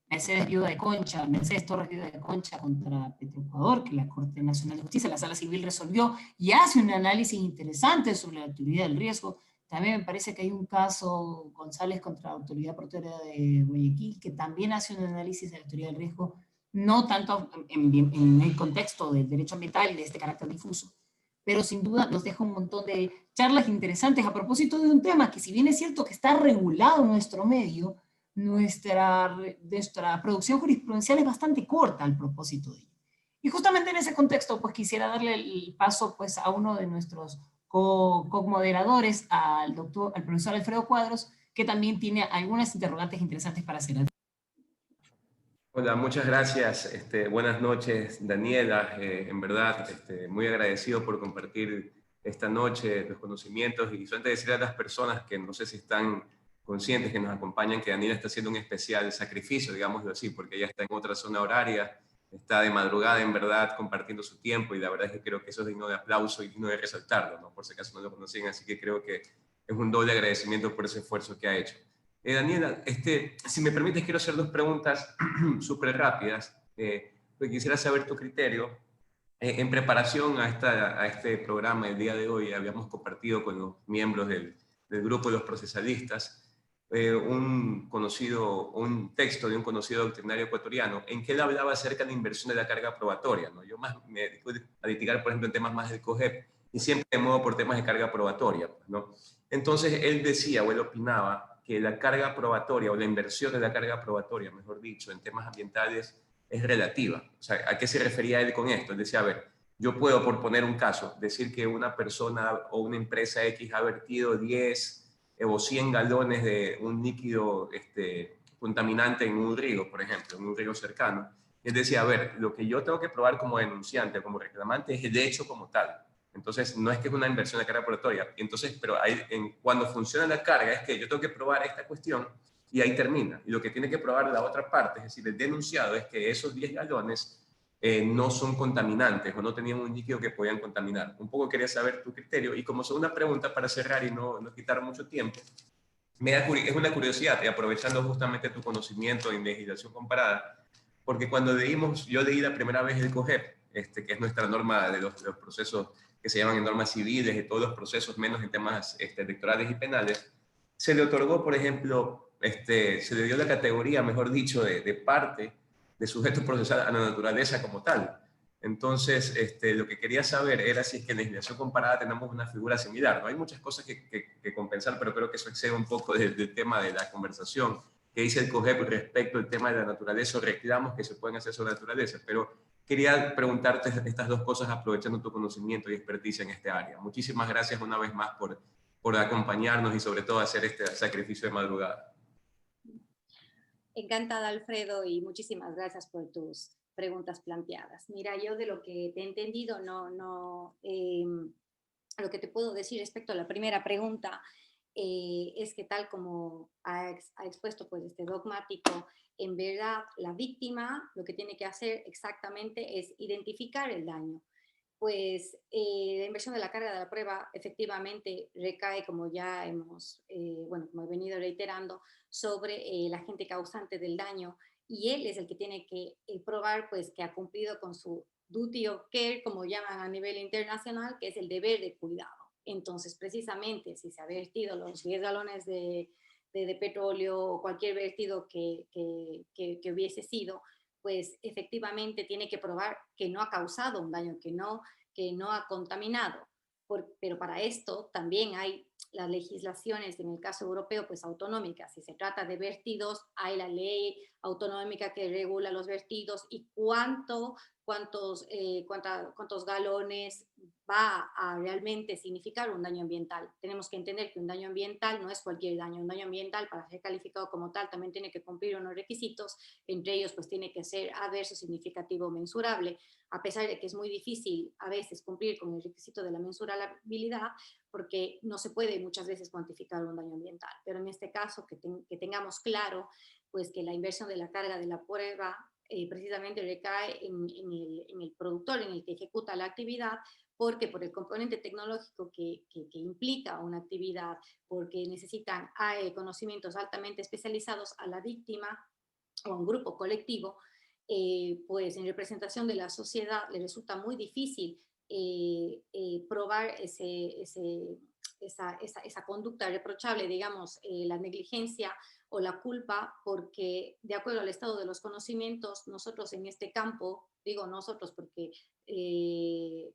Mercedes Viuda de Concha, Mercedes Torres Viuda de Concha contra Petroecuador, que la Corte Nacional de Justicia, la Sala Civil resolvió y hace un análisis interesante sobre la teoría del riesgo. También me parece que hay un caso, González contra la Autoridad Portuaria de Guayaquil, que también hace un análisis de la teoría del riesgo, no tanto en el contexto del derecho ambiental de este carácter difuso, pero sin duda nos deja un montón de charlas interesantes a propósito de un tema que, si bien es cierto que está regulado en nuestro medio, nuestra producción jurisprudencial es bastante corta al propósito de ello. Y justamente en ese contexto, pues quisiera darle el paso pues, a uno de nuestros co-moderadores, al profesor Alfredo Cuadros, que también tiene algunas interrogantes interesantes para hacer. Hola, muchas gracias. Buenas noches, Daniela. En verdad, muy agradecido por compartir esta noche los conocimientos y solamente decirle a las personas que no sé si están conscientes que nos acompañan que Daniela está haciendo un especial sacrificio, digámoslo así, porque ella está en otra zona horaria, está de madrugada en verdad compartiendo su tiempo y la verdad es que creo que eso es digno de aplauso y digno de resaltarlo, ¿no? Por si acaso no lo conocían, así que creo que es un doble agradecimiento por ese esfuerzo que ha hecho. Daniela, si me permites, quiero hacer dos preguntas súper rápidas. Porque quisiera saber tu criterio. En preparación a este programa el día de hoy, habíamos compartido con los miembros del grupo de los procesalistas un texto de un conocido doctrinario ecuatoriano en que él hablaba acerca de la inversión de la carga probatoria, ¿no? Yo más me pude litigar, por ejemplo, en temas más del COGEP y siempre me muevo por temas de carga probatoria, ¿no? Entonces él decía o él opinaba que la carga probatoria o la inversión de la carga probatoria, mejor dicho, en temas ambientales es relativa. O sea, ¿a qué se refería él con esto? Él decía, a ver, yo puedo, por poner un caso, decir que una persona o una empresa X ha vertido 10 o 100 galones de un líquido contaminante en un río, por ejemplo, en un río cercano. Él decía, a ver, lo que yo tengo que probar como denunciante, como reclamante, es el hecho como tal. Entonces, no es que es una inversión de carga probatoria. Entonces, pero cuando funciona la carga es que yo tengo que probar esta cuestión y ahí termina. Y lo que tiene que probar la otra parte, es decir, el denunciado, es que esos 10 galones no son contaminantes o no tenían un líquido que podían contaminar. Un poco quería saber tu criterio. Y como segunda pregunta, para cerrar y no quitar mucho tiempo, es una curiosidad, y aprovechando justamente tu conocimiento en legislación comparada, porque cuando yo leí la primera vez el COGEP, que es nuestra norma de los procesos que se llaman en normas civiles, de todos los procesos, menos en temas electorales y penales, se le otorgó, por ejemplo, se le dio la categoría, mejor dicho, de parte de sujeto procesal a la naturaleza como tal. Entonces, lo que quería saber era si es que en legislación comparada tenemos una figura similar. ¿No? Hay muchas cosas que compensar, pero creo que eso excede un poco del tema de la conversación que dice el COGEP respecto al tema de la naturaleza o reclamos que se pueden hacer sobre la naturaleza. Pero quería preguntarte estas dos cosas aprovechando tu conocimiento y experticia en este área. Muchísimas gracias una vez más por acompañarnos y sobre todo hacer este sacrificio de madrugada. Encantada, Alfredo, y muchísimas gracias por tus preguntas planteadas. Mira, yo de lo que te he entendido, lo que te puedo decir respecto a la primera pregunta es que tal como ha expuesto pues, este dogmático, en verdad la víctima lo que tiene que hacer exactamente es identificar el daño. pues la inversión de la carga de la prueba efectivamente recae, como ya hemos, como he venido reiterando, sobre el agente causante del daño, y él es el que tiene que probar pues que ha cumplido con su duty of care, como llaman a nivel internacional, que es el deber de cuidado. Entonces, precisamente, si se ha vertido los 10 galones de petróleo o cualquier vertido que hubiese sido, pues efectivamente tiene que probar que no ha causado un daño, que no ha contaminado. Pero para esto también hay las legislaciones, en el caso europeo, pues autonómicas. Si se trata de vertidos, hay la ley autonómica que regula los vertidos y cuántos galones va a realmente significar un daño ambiental. Tenemos que entender que un daño ambiental no es cualquier daño. Un daño ambiental, para ser calificado como tal, también tiene que cumplir unos requisitos. Entre ellos, pues tiene que ser adverso, significativo, mensurable. A pesar de que es muy difícil a veces cumplir con el requisito de la mensurabilidad, porque no se puede muchas veces cuantificar un daño ambiental. Pero en este caso, que tengamos claro pues que la inversión de la carga de la prueba precisamente recae en el productor, en el que ejecuta la actividad, porque por el componente tecnológico que implica una actividad, porque necesitan conocimientos altamente especializados, a la víctima o a un grupo colectivo, pues en representación de la sociedad le resulta muy difícil probar esa conducta reprochable, digamos, la negligencia o la culpa, porque de acuerdo al estado de los conocimientos, nosotros en este campo, digo nosotros porque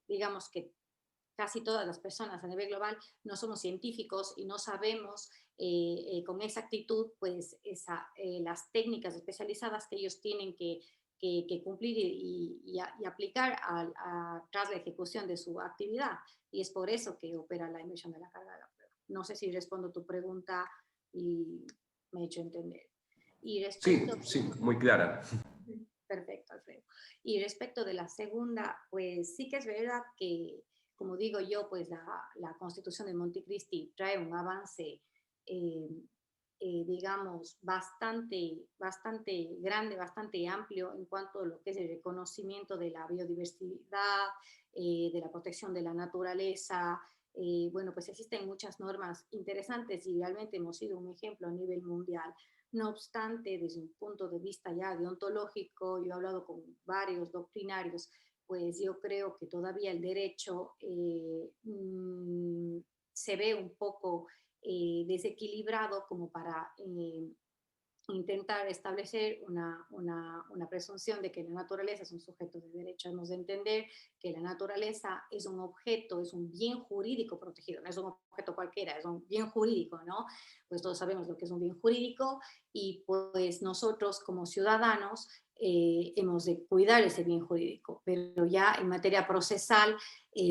digamos que casi todas las personas a nivel global no somos científicos y no sabemos con exactitud pues las técnicas especializadas que ellos tienen que cumplir y aplicar tras la ejecución de su actividad. Y es por eso que opera la inversión de la carga de la prueba. No sé si respondo tu pregunta y me he hecho entender. Y respecto, Sí, muy clara. perfecto, Alfredo. Y respecto de la segunda, pues sí que es verdad que, como digo yo, pues la Constitución de Montecristi trae un avance, eh, digamos, bastante grande, bastante amplio en cuanto a lo que es el reconocimiento de la biodiversidad, de la protección de la naturaleza. Bueno, pues existen muchas normas interesantes y realmente hemos sido un ejemplo a nivel mundial. No obstante, desde un punto de vista ya deontológico, yo he hablado con varios doctrinarios, pues yo creo que todavía el derecho se ve un poco desequilibrado como para intentar establecer una presunción de que la naturaleza es un sujeto de derecho. Hemos de entender que la naturaleza es un objeto, es un bien jurídico protegido, no es un objeto cualquiera, es un bien jurídico, ¿no? Pues todos sabemos lo que es un bien jurídico y pues nosotros como ciudadanos hemos de cuidar ese bien jurídico, pero ya en materia procesal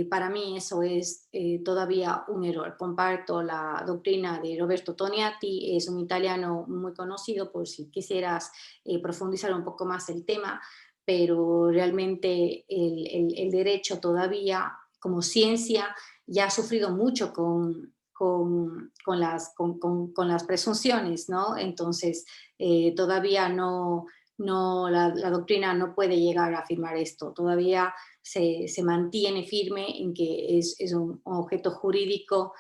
para mí eso es todavía un error. Comparto la doctrina de Roberto Toniati, es un italiano muy conocido, por si quisieras profundizar un poco más el tema, pero realmente el derecho todavía como ciencia ya ha sufrido mucho con las presunciones, ¿no? Entonces todavía la doctrina no puede llegar a afirmar esto, todavía se mantiene firme en que es un objeto jurídico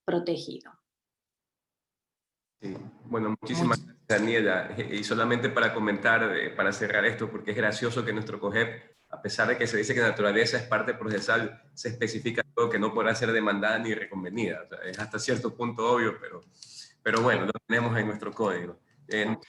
protegido. Sí. Bueno, muchísimas gracias, Daniela. Y solamente para comentar, para cerrar esto, porque es gracioso que nuestro COGEP, a pesar de que se dice que la naturaleza es parte procesal, se especifica todo que no podrá ser demandada ni reconvenida. O sea, es hasta cierto punto obvio, pero bueno, lo tenemos en nuestro código. ¿Alguien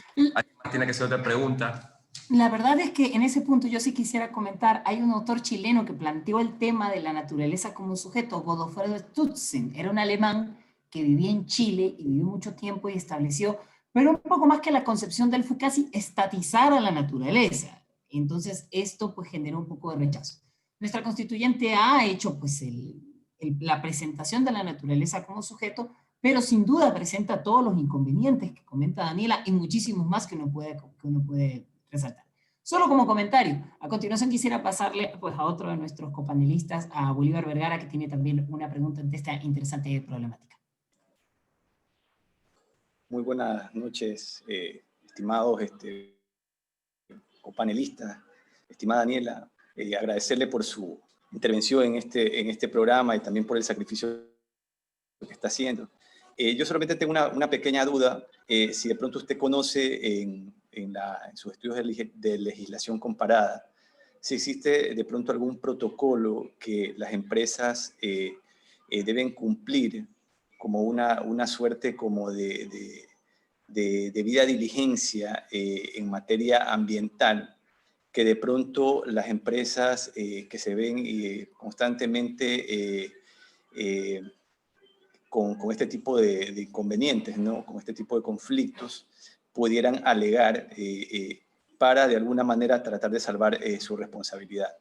más tiene que hacer otra pregunta? La verdad es que en ese punto yo sí quisiera comentar, hay un autor chileno que planteó el tema de la naturaleza como un sujeto, Godofredo Stützen, era un alemán que vivía en Chile y vivió mucho tiempo y estableció, pero un poco más que la concepción de él fue casi estatizar a la naturaleza. Entonces esto pues generó un poco de rechazo. Nuestra constituyente ha hecho pues la presentación de la naturaleza como sujeto, pero sin duda presenta todos los inconvenientes que comenta Daniela y muchísimos más que uno puede resaltar. Solo como comentario, a continuación quisiera pasarle pues, a otro de nuestros copanelistas, a Bolívar Vergara, que tiene también una pregunta ante esta interesante problemática. Muy buenas noches, estimados copanelistas, estimada Daniela. agradecerle por su intervención en este programa y también por el sacrificio que está haciendo. Yo solamente tengo una pequeña duda, si de pronto usted conoce en sus estudios de legislación comparada, si existe de pronto algún protocolo que las empresas deben cumplir como una suerte como de debida diligencia en materia ambiental, que de pronto las empresas que se ven constantemente con este tipo de inconvenientes, ¿no? Con este tipo de conflictos, pudieran alegar para de alguna manera tratar de salvar su responsabilidad.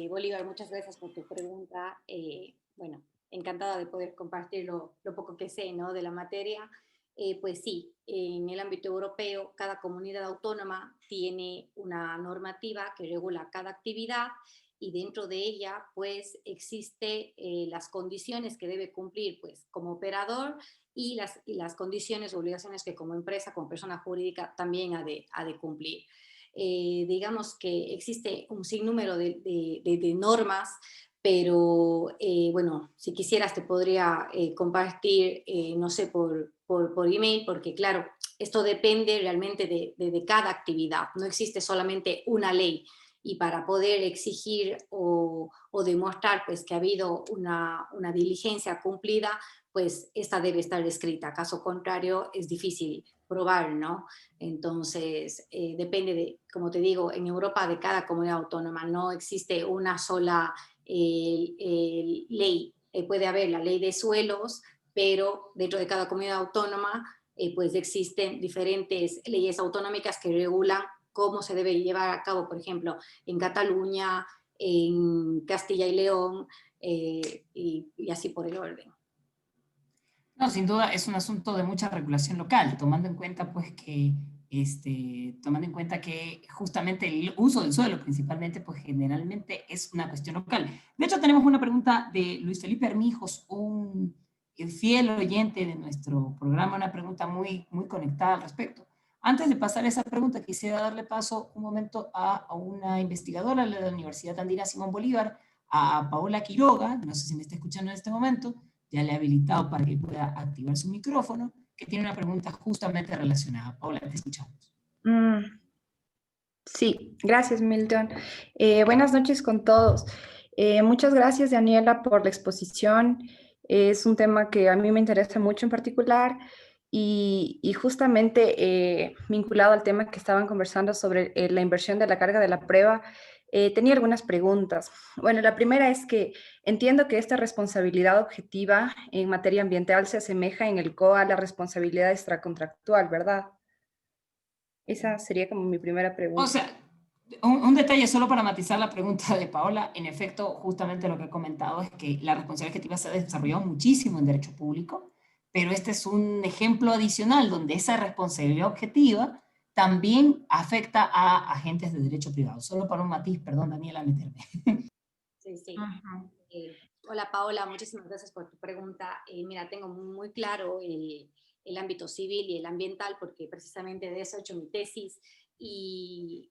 Bolívar, muchas gracias por tu pregunta. Bueno, encantada de poder compartir lo poco que sé, ¿no?, de la materia. Pues sí, en el ámbito europeo, cada comunidad autónoma tiene una normativa que regula cada actividad y dentro de ella, pues, existe las condiciones que debe cumplir, pues, como operador y las condiciones, obligaciones que como empresa, como persona jurídica, también ha de cumplir. Digamos que existe un sinnúmero de normas, pero bueno, si quisieras te podría compartir, no sé, por email, porque claro, esto depende realmente de cada actividad, no existe solamente una ley, y para poder exigir o demostrar pues, que ha habido una diligencia cumplida, pues esta debe estar escrita, caso contrario es difícil probar, ¿no? Entonces, depende de, como te digo, en Europa de cada comunidad autónoma no existe una sola ley. Puede haber la ley de suelos, pero dentro de cada comunidad autónoma pues existen diferentes leyes autonómicas que regulan cómo se debe llevar a cabo, por ejemplo, en Cataluña, en Castilla y León, y así por el orden. No, sin duda es un asunto de mucha regulación local, tomando en cuenta pues que justamente el uso del suelo principalmente pues generalmente es una cuestión local. De hecho tenemos una pregunta de Luis Felipe Armijos, un fiel oyente de nuestro programa, una pregunta muy conectada al respecto. Antes de pasar a esa pregunta, quisiera darle paso un momento a una investigadora de la Universidad Andina Simón Bolívar, a Paola Quiroga, no sé si me está escuchando en este momento, ya le he habilitado para que pueda activar su micrófono, que tiene una pregunta justamente relacionada. Paola, te escuchamos. Sí, gracias Milton. Buenas noches con todos. Muchas gracias Daniela por la exposición. Es un tema que a mí me interesa mucho en particular y justamente vinculado al tema que estaban conversando sobre la inversión de la carga de la prueba, tenía algunas preguntas. Bueno, la primera es que entiendo que esta responsabilidad objetiva en materia ambiental se asemeja en el COA a la responsabilidad extracontractual, ¿verdad? Esa sería como mi primera pregunta. O sea, un detalle solo para matizar la pregunta de Paola. En efecto, justamente lo que he comentado es que la responsabilidad objetiva se ha desarrollado muchísimo en derecho público, pero este es un ejemplo adicional donde esa responsabilidad objetiva también afecta a agentes de derecho privado. Solo para un matiz, perdón, Daniela, meterme. Sí, sí. Hola Paola, muchísimas gracias por tu pregunta. Mira, tengo muy claro el ámbito civil y el ambiental, porque precisamente de eso he hecho mi tesis y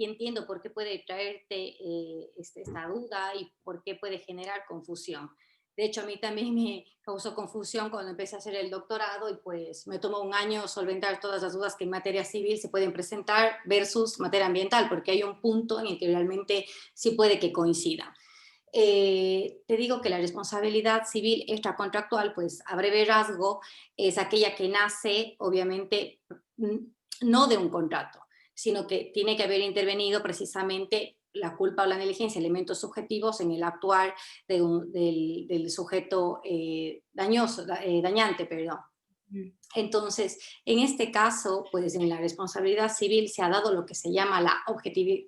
entiendo por qué puede traerte esta duda y por qué puede generar confusión. De hecho, a mí también me causó confusión cuando empecé a hacer el doctorado y pues me tomó un año solventar todas las dudas que en materia civil se pueden presentar versus materia ambiental, porque hay un punto en el que realmente sí puede que coincidan. Te digo que la responsabilidad civil extracontractual, pues a breve rasgo, es aquella que nace, obviamente, no de un contrato, sino que tiene que haber intervenido precisamente la culpa o la negligencia, elementos subjetivos en el actuar del sujeto dañante, perdón. Entonces, en este caso, pues en la responsabilidad civil se ha dado lo que se llama la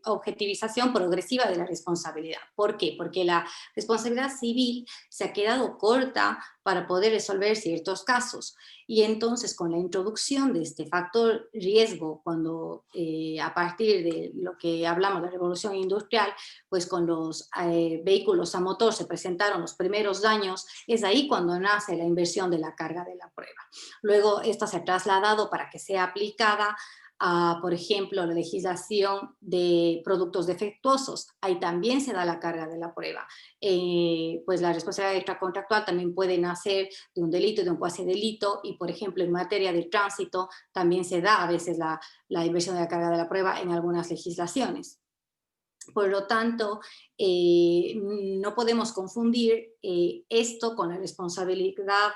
objetivización progresiva de la responsabilidad. ¿Por qué? Porque la responsabilidad civil se ha quedado corta para poder resolver ciertos casos. Y entonces, con la introducción de este factor riesgo, cuando a partir de lo que hablamos de la revolución industrial, pues con los vehículos a motor se presentaron los primeros daños, es ahí cuando nace la inversión de la carga de la prueba. Luego, esta se ha trasladado para que sea aplicada por ejemplo, la legislación de productos defectuosos, ahí también se da la carga de la prueba. Pues la responsabilidad extracontractual también puede nacer de un delito, de un cuasi delito, y por ejemplo en materia de tránsito también se da a veces la inversión de la carga de la prueba en algunas legislaciones. Por lo tanto, no podemos confundir esto con la responsabilidad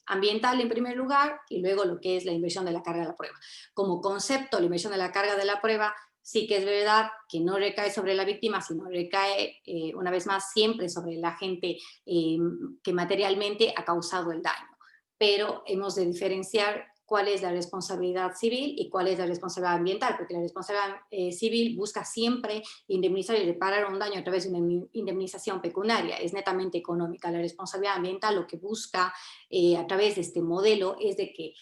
ambiental en primer lugar y luego lo que es la inversión de la carga de la prueba. Como concepto, la inversión de la carga de la prueba sí que es verdad que no recae sobre la víctima, sino recae una vez más siempre sobre el agente que materialmente ha causado el daño. Pero hemos de diferenciar cuál es la responsabilidad civil y cuál es la responsabilidad ambiental, porque la responsabilidad civil busca siempre indemnizar y reparar un daño a través de una indemnización pecuniaria, es netamente económica. La responsabilidad ambiental lo que busca a través de este modelo es de que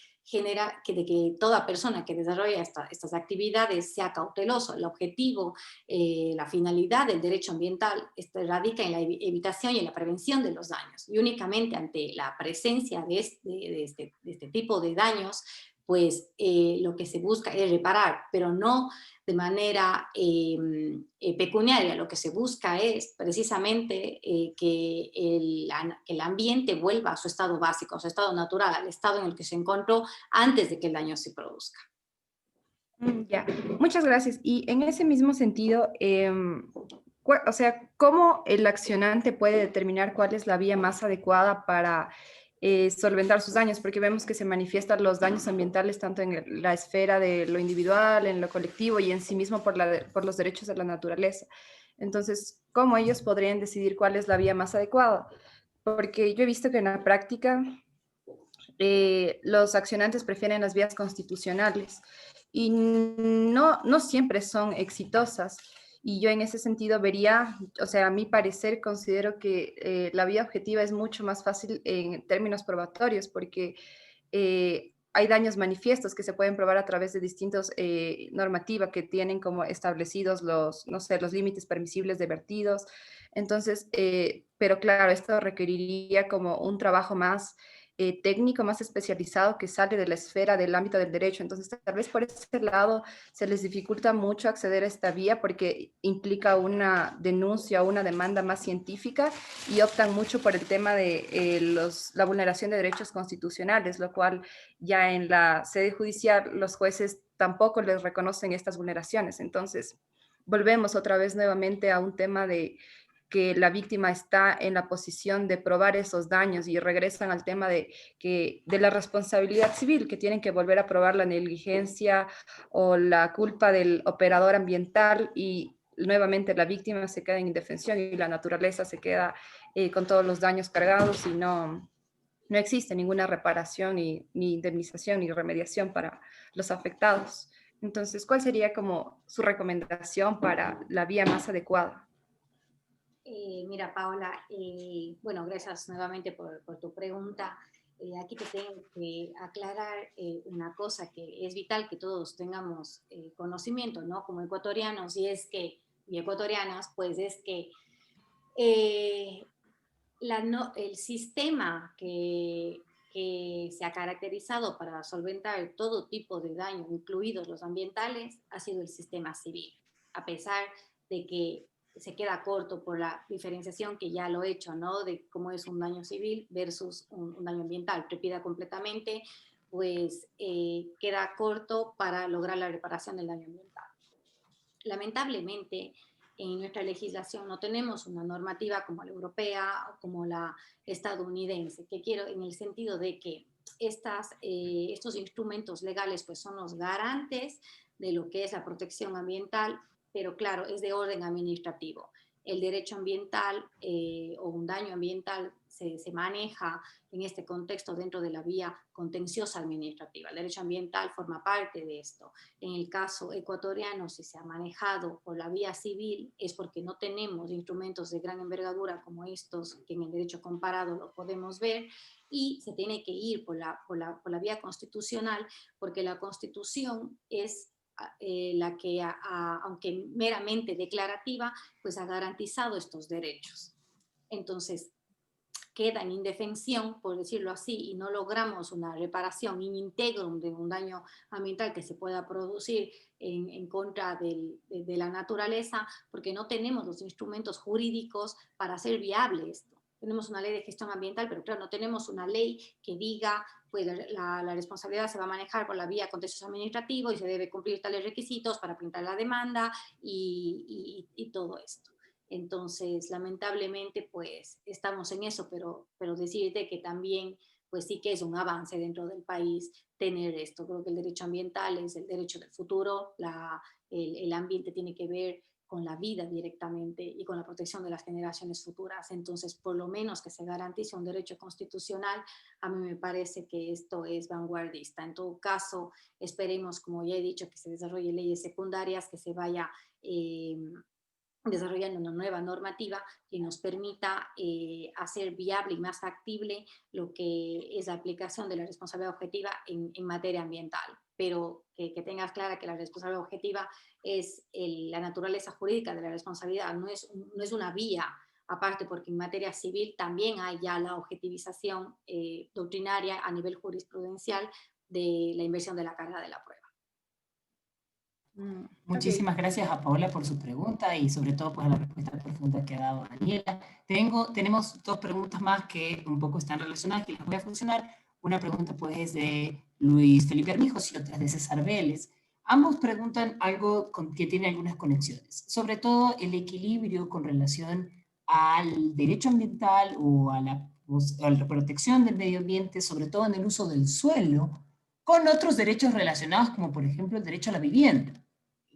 toda persona que desarrolla estas actividades sea cauteloso. El objetivo, la finalidad del derecho ambiental radica en la evitación y en la prevención de los daños. Y únicamente ante la presencia de este tipo de daños, pues lo que se busca es reparar, pero no de manera pecuniaria. Lo que se busca es precisamente que el ambiente vuelva a su estado básico, a su estado natural, al estado en el que se encontró antes de que el daño se produzca. Ya, muchas gracias. Y en ese mismo sentido, o sea, ¿cómo el accionante puede determinar cuál es la vía más adecuada para solventar sus daños? Porque vemos que se manifiestan los daños ambientales tanto en la esfera de lo individual, en lo colectivo y en sí mismo por los derechos de la naturaleza. Entonces, ¿cómo ellos podrían decidir cuál es la vía más adecuada? Porque yo he visto que en la práctica los accionantes prefieren las vías constitucionales y no siempre son exitosas. Y yo en ese sentido vería, o sea, a mi parecer considero que la vía objetiva es mucho más fácil en términos probatorios porque hay daños manifiestos que se pueden probar a través de distintos normativas que tienen como establecidos no sé, los límites permisibles de vertidos. Entonces, pero claro, esto requeriría como un trabajo más técnico, más especializado que sale de la esfera del ámbito del derecho. Entonces, tal vez por ese lado se les dificulta mucho acceder a esta vía porque implica una denuncia o una demanda más científica y optan mucho por el tema de la vulneración de derechos constitucionales, lo cual ya en la sede judicial los jueces tampoco les reconocen estas vulneraciones. Entonces, volvemos otra vez nuevamente a un tema de que la víctima está en la posición de probar esos daños y regresan al tema de la responsabilidad civil, que tienen que volver a probar la negligencia o la culpa del operador ambiental y nuevamente la víctima se queda en indefensión y la naturaleza se queda con todos los daños cargados y no existe ninguna reparación, ni indemnización, ni remediación para los afectados. Entonces, ¿cuál sería como su recomendación para la vía más adecuada? Mira, Paola, bueno, gracias nuevamente por tu pregunta. Aquí te tengo que aclarar una cosa que es vital que todos tengamos conocimiento, ¿no? Como ecuatorianos, y ecuatorianas, pues es que el sistema que se ha caracterizado para solventar todo tipo de daño, incluidos los ambientales, ha sido el sistema civil, a pesar de que se queda corto por la diferenciación que ya lo he hecho, ¿no? De cómo es un daño civil versus un daño ambiental. Trepida completamente, pues queda corto para lograr la reparación del daño ambiental. Lamentablemente, en nuestra legislación no tenemos una normativa como la europea o como la estadounidense, que quiero en el sentido de que estos instrumentos legales pues son los garantes de lo que es la protección ambiental, pero claro, es de orden administrativo. El derecho ambiental o un daño ambiental se maneja en este contexto dentro de la vía contenciosa administrativa. El derecho ambiental forma parte de esto. En el caso ecuatoriano, si se ha manejado por la vía civil, es porque no tenemos instrumentos de gran envergadura como estos, que en el derecho comparado lo podemos ver, y se tiene que ir por la vía constitucional, porque la Constitución es la que, aunque meramente declarativa, pues ha garantizado estos derechos. Entonces, queda en indefensión, por decirlo así, y no logramos una reparación in integrum de un daño ambiental que se pueda producir en contra de la naturaleza, porque no tenemos los instrumentos jurídicos para hacer viable esto. Tenemos una ley de gestión ambiental, pero claro, no tenemos una ley que diga, pues la responsabilidad se va a manejar por la vía contencioso administrativo y se debe cumplir tales requisitos para presentar la demanda y todo esto. Entonces, lamentablemente, pues estamos en eso, pero decirte que también, pues sí que es un avance dentro del país tener esto. Creo que el derecho ambiental es el derecho del futuro, el ambiente tiene que ver con la vida directamente y con la protección de las generaciones futuras. Entonces, por lo menos que se garantice un derecho constitucional, a mí me parece que esto es vanguardista. En todo caso, esperemos, como ya he dicho, que se desarrollen leyes secundarias, que se vaya desarrollando una nueva normativa que nos permita hacer viable y más factible lo que es la aplicación de la responsabilidad objetiva en materia ambiental. Pero que tengas clara que la responsabilidad objetiva es la naturaleza jurídica de la responsabilidad, no es una vía aparte, porque en materia civil también hay ya la objetivización doctrinaria a nivel jurisprudencial de la inversión de la carga de la prueba. Muchísimas gracias a Paola por su pregunta y sobre todo pues a la respuesta profunda que ha dado Daniela. Tenemos dos preguntas más que un poco están relacionadas, que las voy a fusionar. Una pregunta pues es de Luis Felipe Armijos y otra es de César Vélez. Ambos preguntan algo que tiene algunas conexiones, sobre todo el equilibrio con relación al derecho ambiental o a la protección del medio ambiente, sobre todo en el uso del suelo, con otros derechos relacionados como por ejemplo el derecho a la vivienda.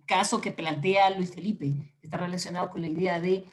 Caso que plantea Luis Felipe está relacionado con la idea de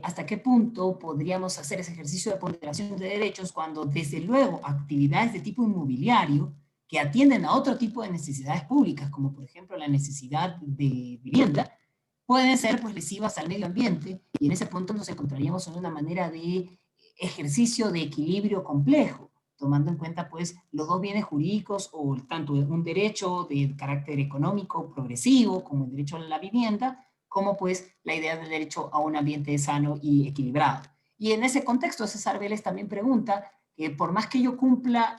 hasta qué punto podríamos hacer ese ejercicio de ponderación de derechos cuando desde luego actividades de tipo inmobiliario que atienden a otro tipo de necesidades públicas, como por ejemplo la necesidad de vivienda, pueden ser pues lesivas al medio ambiente, y en ese punto nos encontraríamos en una manera de ejercicio de equilibrio complejo, tomando en cuenta pues los dos bienes jurídicos, o tanto un derecho de carácter económico progresivo como el derecho a la vivienda, como pues la idea del derecho a un ambiente sano y equilibrado. Y en ese contexto César Vélez también pregunta que por más que yo cumpla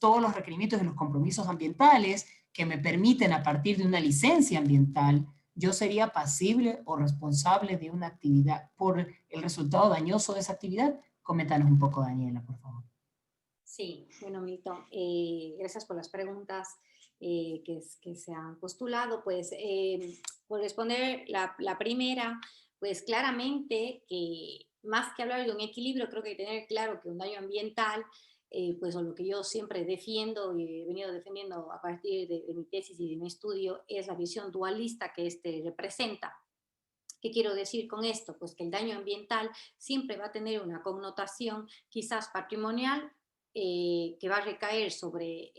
todos los requerimientos y los compromisos ambientales que me permiten a partir de una licencia ambiental, yo sería pasible o responsable de una actividad por el resultado dañoso de esa actividad. Coméntanos un poco, Daniela, por favor. Sí, bueno, Milton, gracias por las preguntas que se han postulado. Pues, por responder la primera, pues claramente que más que hablar de un equilibrio, creo que hay que tener claro que un daño ambiental, pues o lo que yo siempre defiendo y he venido defendiendo a partir de mi tesis y de mi estudio, es la visión dualista que representa. ¿Qué quiero decir con esto? Pues que el daño ambiental siempre va a tener una connotación quizás patrimonial, que va a recaer sobre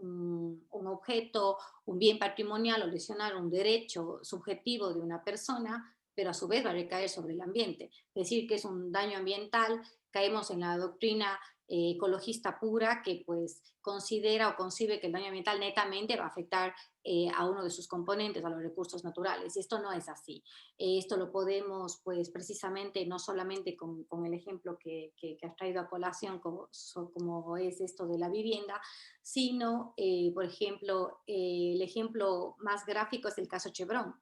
un objeto, un bien patrimonial o lesionar un derecho subjetivo de una persona, pero a su vez va a recaer sobre el ambiente. Decir que es un daño ambiental, caemos en la doctrina ecologista pura, que pues considera o concibe que el daño ambiental netamente va a afectar a uno de sus componentes, a los recursos naturales, y esto no es así. Esto lo podemos, pues precisamente, no solamente con el ejemplo que has traído a colación, como es esto de la vivienda, sino, por ejemplo, el ejemplo más gráfico es el caso Chevron.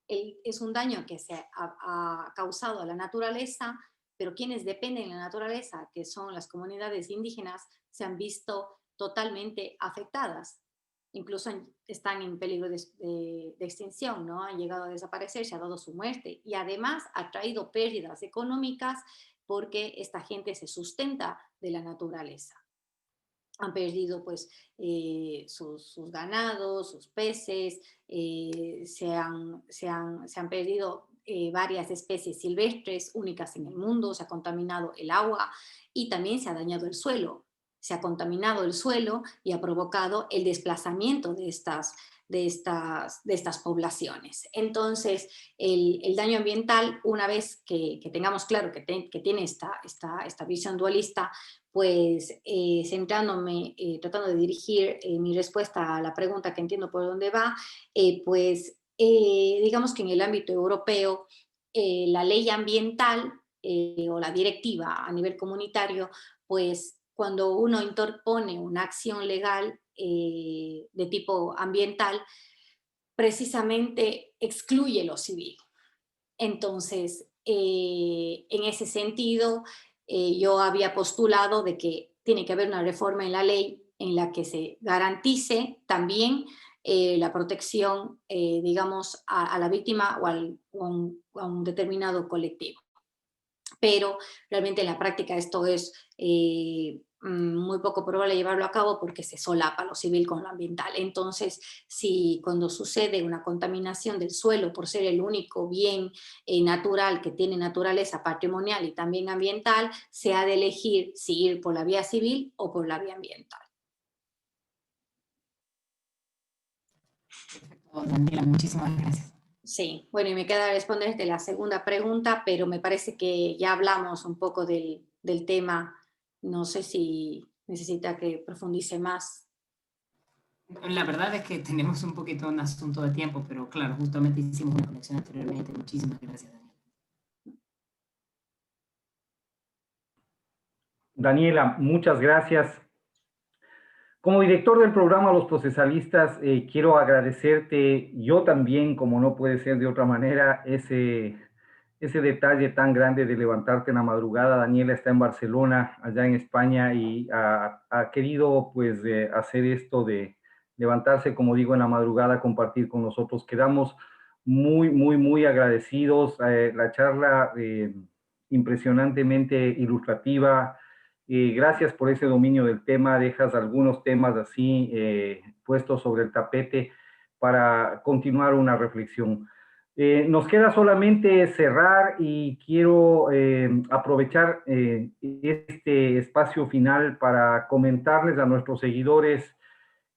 Es un daño que se ha causado a la naturaleza, pero quienes dependen de la naturaleza, que son las comunidades indígenas, se han visto totalmente afectadas. Incluso están en peligro de extinción, ¿no? Han llegado a desaparecer, se ha dado su muerte, y además ha traído pérdidas económicas porque esta gente se sustenta de la naturaleza. Han perdido pues sus ganados, sus peces, se han perdido varias especies silvestres únicas en el mundo, se ha contaminado el agua y también se ha dañado el suelo. Se ha contaminado el suelo y ha provocado el desplazamiento de estas poblaciones. Entonces, el daño ambiental, una vez que tengamos claro que tiene esta visión dualista, pues centrándome, tratando de dirigir mi respuesta a la pregunta, que entiendo por dónde va, pues digamos que en el ámbito europeo, la ley ambiental o la directiva a nivel comunitario, pues cuando uno interpone una acción legal de tipo ambiental, precisamente excluye lo civil. Entonces, en ese sentido, yo había postulado de que tiene que haber una reforma en la ley en la que se garantice también la protección, digamos, a la víctima o a un determinado colectivo. Pero realmente en la práctica esto es muy poco probable llevarlo a cabo porque se solapa lo civil con lo ambiental. Entonces, si cuando sucede una contaminación del suelo por ser el único bien natural que tiene naturaleza patrimonial y también ambiental, se ha de elegir si ir por la vía civil o por la vía ambiental. Perfecto, Daniela, muchísimas gracias. Sí, bueno, y me queda responderte la segunda pregunta, pero me parece que ya hablamos un poco del tema. No sé si necesita que profundice más. La verdad es que tenemos un poquito un asunto de tiempo, pero claro, justamente hicimos una conexión anteriormente. Muchísimas gracias, Daniela. Daniela, muchas gracias. Como director del programa Los Procesalistas, quiero agradecerte yo también, como no puede ser de otra manera, ese detalle tan grande de levantarte en la madrugada. Daniela está en Barcelona, allá en España, y ha querido pues hacer esto de levantarse, como digo, en la madrugada, compartir con nosotros. Quedamos muy agradecidos. La charla impresionantemente ilustrativa. Gracias por ese dominio del tema. Dejas algunos temas así puestos sobre el tapete para continuar una reflexión. Nos queda solamente cerrar y quiero aprovechar este espacio final para comentarles a nuestros seguidores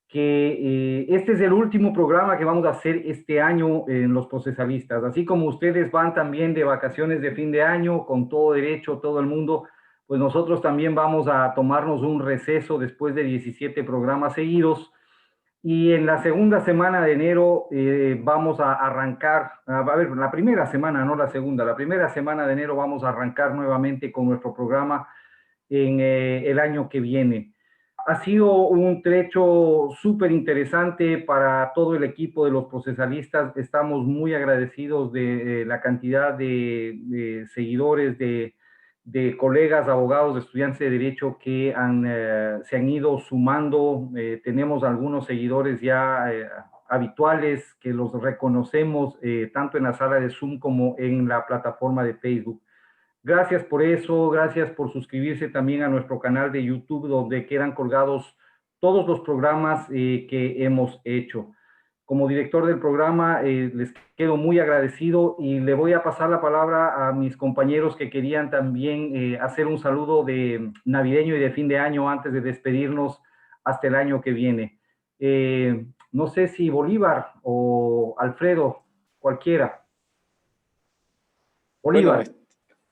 que este es el último programa que vamos a hacer este año en Los Procesalistas. Así como ustedes van también de vacaciones de fin de año, con todo derecho, todo el mundo, pues nosotros también vamos a tomarnos un receso después de 17 programas seguidos. Y en la segunda semana de enero vamos a arrancar, a ver, la primera semana, no la segunda, la primera semana de enero vamos a arrancar nuevamente con nuestro programa en el año que viene. Ha sido un trecho súper interesante para todo el equipo de Los Procesalistas. Estamos muy agradecidos de la cantidad de seguidores, de colegas, abogados, estudiantes de Derecho que se han ido sumando. Tenemos algunos seguidores ya habituales que los reconocemos tanto en la sala de Zoom como en la plataforma de Facebook. Gracias por eso, gracias por suscribirse también a nuestro canal de YouTube, donde quedan colgados todos los programas que hemos hecho. Como director del programa, les quedo muy agradecido y le voy a pasar la palabra a mis compañeros que querían también hacer un saludo de navideño y de fin de año antes de despedirnos hasta el año que viene. No sé si Bolívar o Alfredo, cualquiera. Bolívar. Bueno,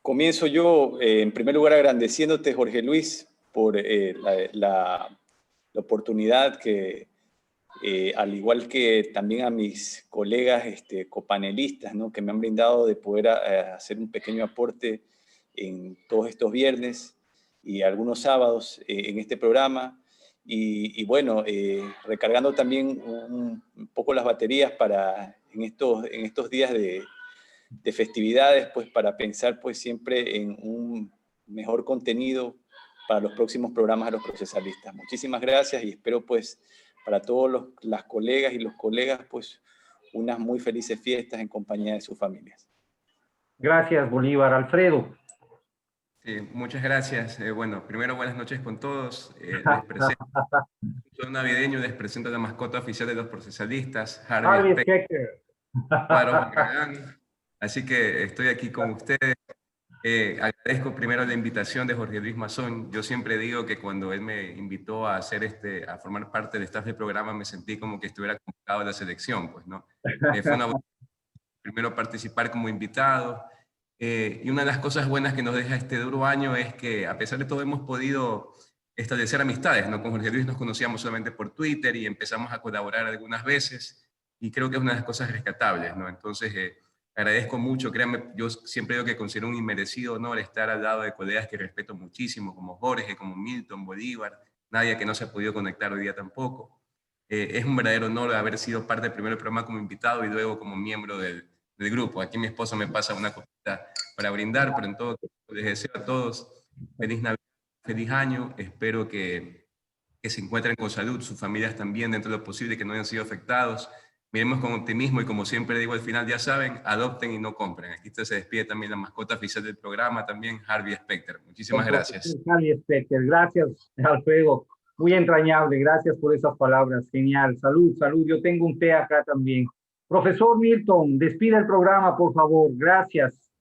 comienzo yo, en primer lugar, agradeciéndote, Jorge Luis, por la oportunidad que, al igual que también a mis colegas copanelistas, ¿no?, que me han brindado de poder hacer un pequeño aporte en todos estos viernes y algunos sábados en este programa. Y bueno, recargando también un poco las baterías para en estos días de festividades, pues para pensar pues siempre en un mejor contenido para los próximos programas de Los Procesalistas. Muchísimas gracias y espero pues para todos las colegas y los colegas pues unas muy felices fiestas en compañía de sus familias. Gracias, Bolívar. Alfredo. Sí, muchas gracias. Bueno, primero buenas noches con todos. Les presento, soy navideño, les presento a la mascota oficial de Los Procesalistas, Harvey Specter. Así que estoy aquí con ustedes. Agradezco primero la invitación de Jorge Luis Mazón. Yo siempre digo que cuando él me invitó a a formar parte del staff del programa, me sentí como que estuviera convocado a la selección, pues, ¿no? Fue una primero participar como invitado. Y una de las cosas buenas que nos deja este duro año es que, a pesar de todo, hemos podido establecer amistades, ¿no? Con Jorge Luis nos conocíamos solamente por Twitter y empezamos a colaborar algunas veces, y creo que es una de las cosas rescatables, ¿no? Entonces, Agradezco mucho, créanme, yo siempre digo que considero un inmerecido honor estar al lado de colegas que respeto muchísimo, como Jorge, como Milton, Bolívar, Nadia, que no se ha podido conectar hoy día tampoco. Es un verdadero honor haber sido parte del primer programa como invitado y luego como miembro del grupo. Aquí mi esposo me pasa una copita para brindar, pero en todo caso les deseo a todos feliz Navidad, feliz año. Espero que se encuentren con salud, sus familias también, dentro de lo posible, que no hayan sido afectados. Miremos con optimismo y, como siempre digo al final, ya saben, adopten y no compren. Aquí se despide también la mascota oficial del programa, también Harvey Specter. Muchísimas gracias. Harvey Specter, gracias, Alfredo. Muy entrañable, gracias por esas palabras. Genial. Salud, salud. Yo tengo un té acá también. Profesor Milton, despida el programa, por favor. Gracias.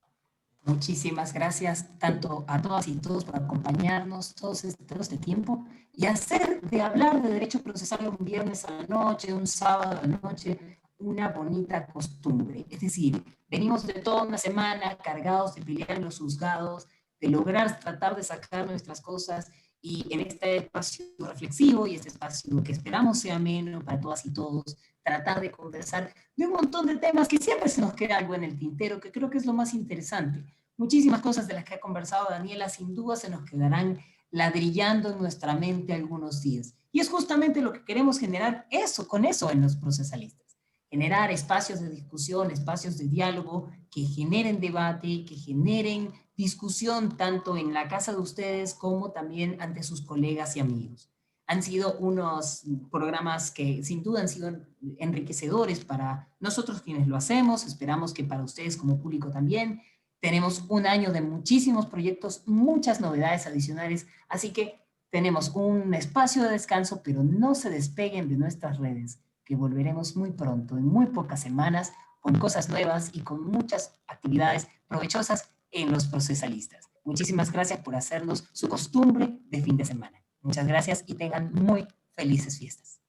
Muchísimas gracias tanto a todas y todos por acompañarnos todo este tiempo y hacer de hablar de derecho procesal un viernes a la noche, un sábado a la noche, una bonita costumbre. Es decir, venimos de toda una semana cargados de pelear en los juzgados, de lograr tratar de sacar nuestras cosas, y en este espacio reflexivo y este espacio que esperamos sea ameno para todas y todos, tratar de conversar de un montón de temas que siempre se nos queda algo en el tintero, que creo que es lo más interesante. Muchísimas cosas de las que ha conversado Daniela sin duda se nos quedarán ladrillando en nuestra mente algunos días. Y es justamente lo que queremos generar con eso en los procesalistas. Generar espacios de discusión, espacios de diálogo que generen debate, que generen discusión tanto en la casa de ustedes como también ante sus colegas y amigos. Han sido unos programas que sin duda han sido enriquecedores para nosotros quienes lo hacemos, esperamos que para ustedes como público también. Tenemos un año de muchísimos proyectos, muchas novedades adicionales, así que tenemos un espacio de descanso, pero no se despeguen de nuestras redes, que volveremos muy pronto, en muy pocas semanas, con cosas nuevas y con muchas actividades provechosas en los procesalistas. Muchísimas gracias por hacernos su costumbre de fin de semana. Muchas gracias y tengan muy felices fiestas.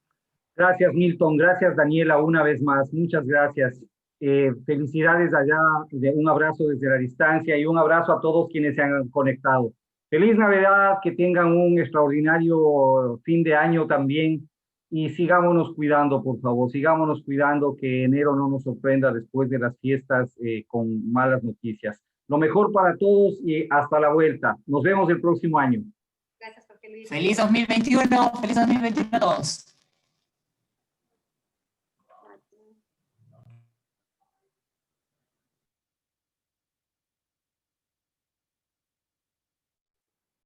Gracias, Milton. Gracias, Daniela, una vez más. Muchas gracias. Felicidades allá, un abrazo desde la distancia y un abrazo a todos quienes se han conectado. Feliz Navidad, que tengan un extraordinario fin de año también y sigámonos cuidando, por favor, sigámonos cuidando, que enero no nos sorprenda después de las fiestas con malas noticias. Lo mejor para todos y hasta la vuelta. Nos vemos el próximo año. Gracias, Jorge Luis. Feliz 2021, feliz 2021 a todos.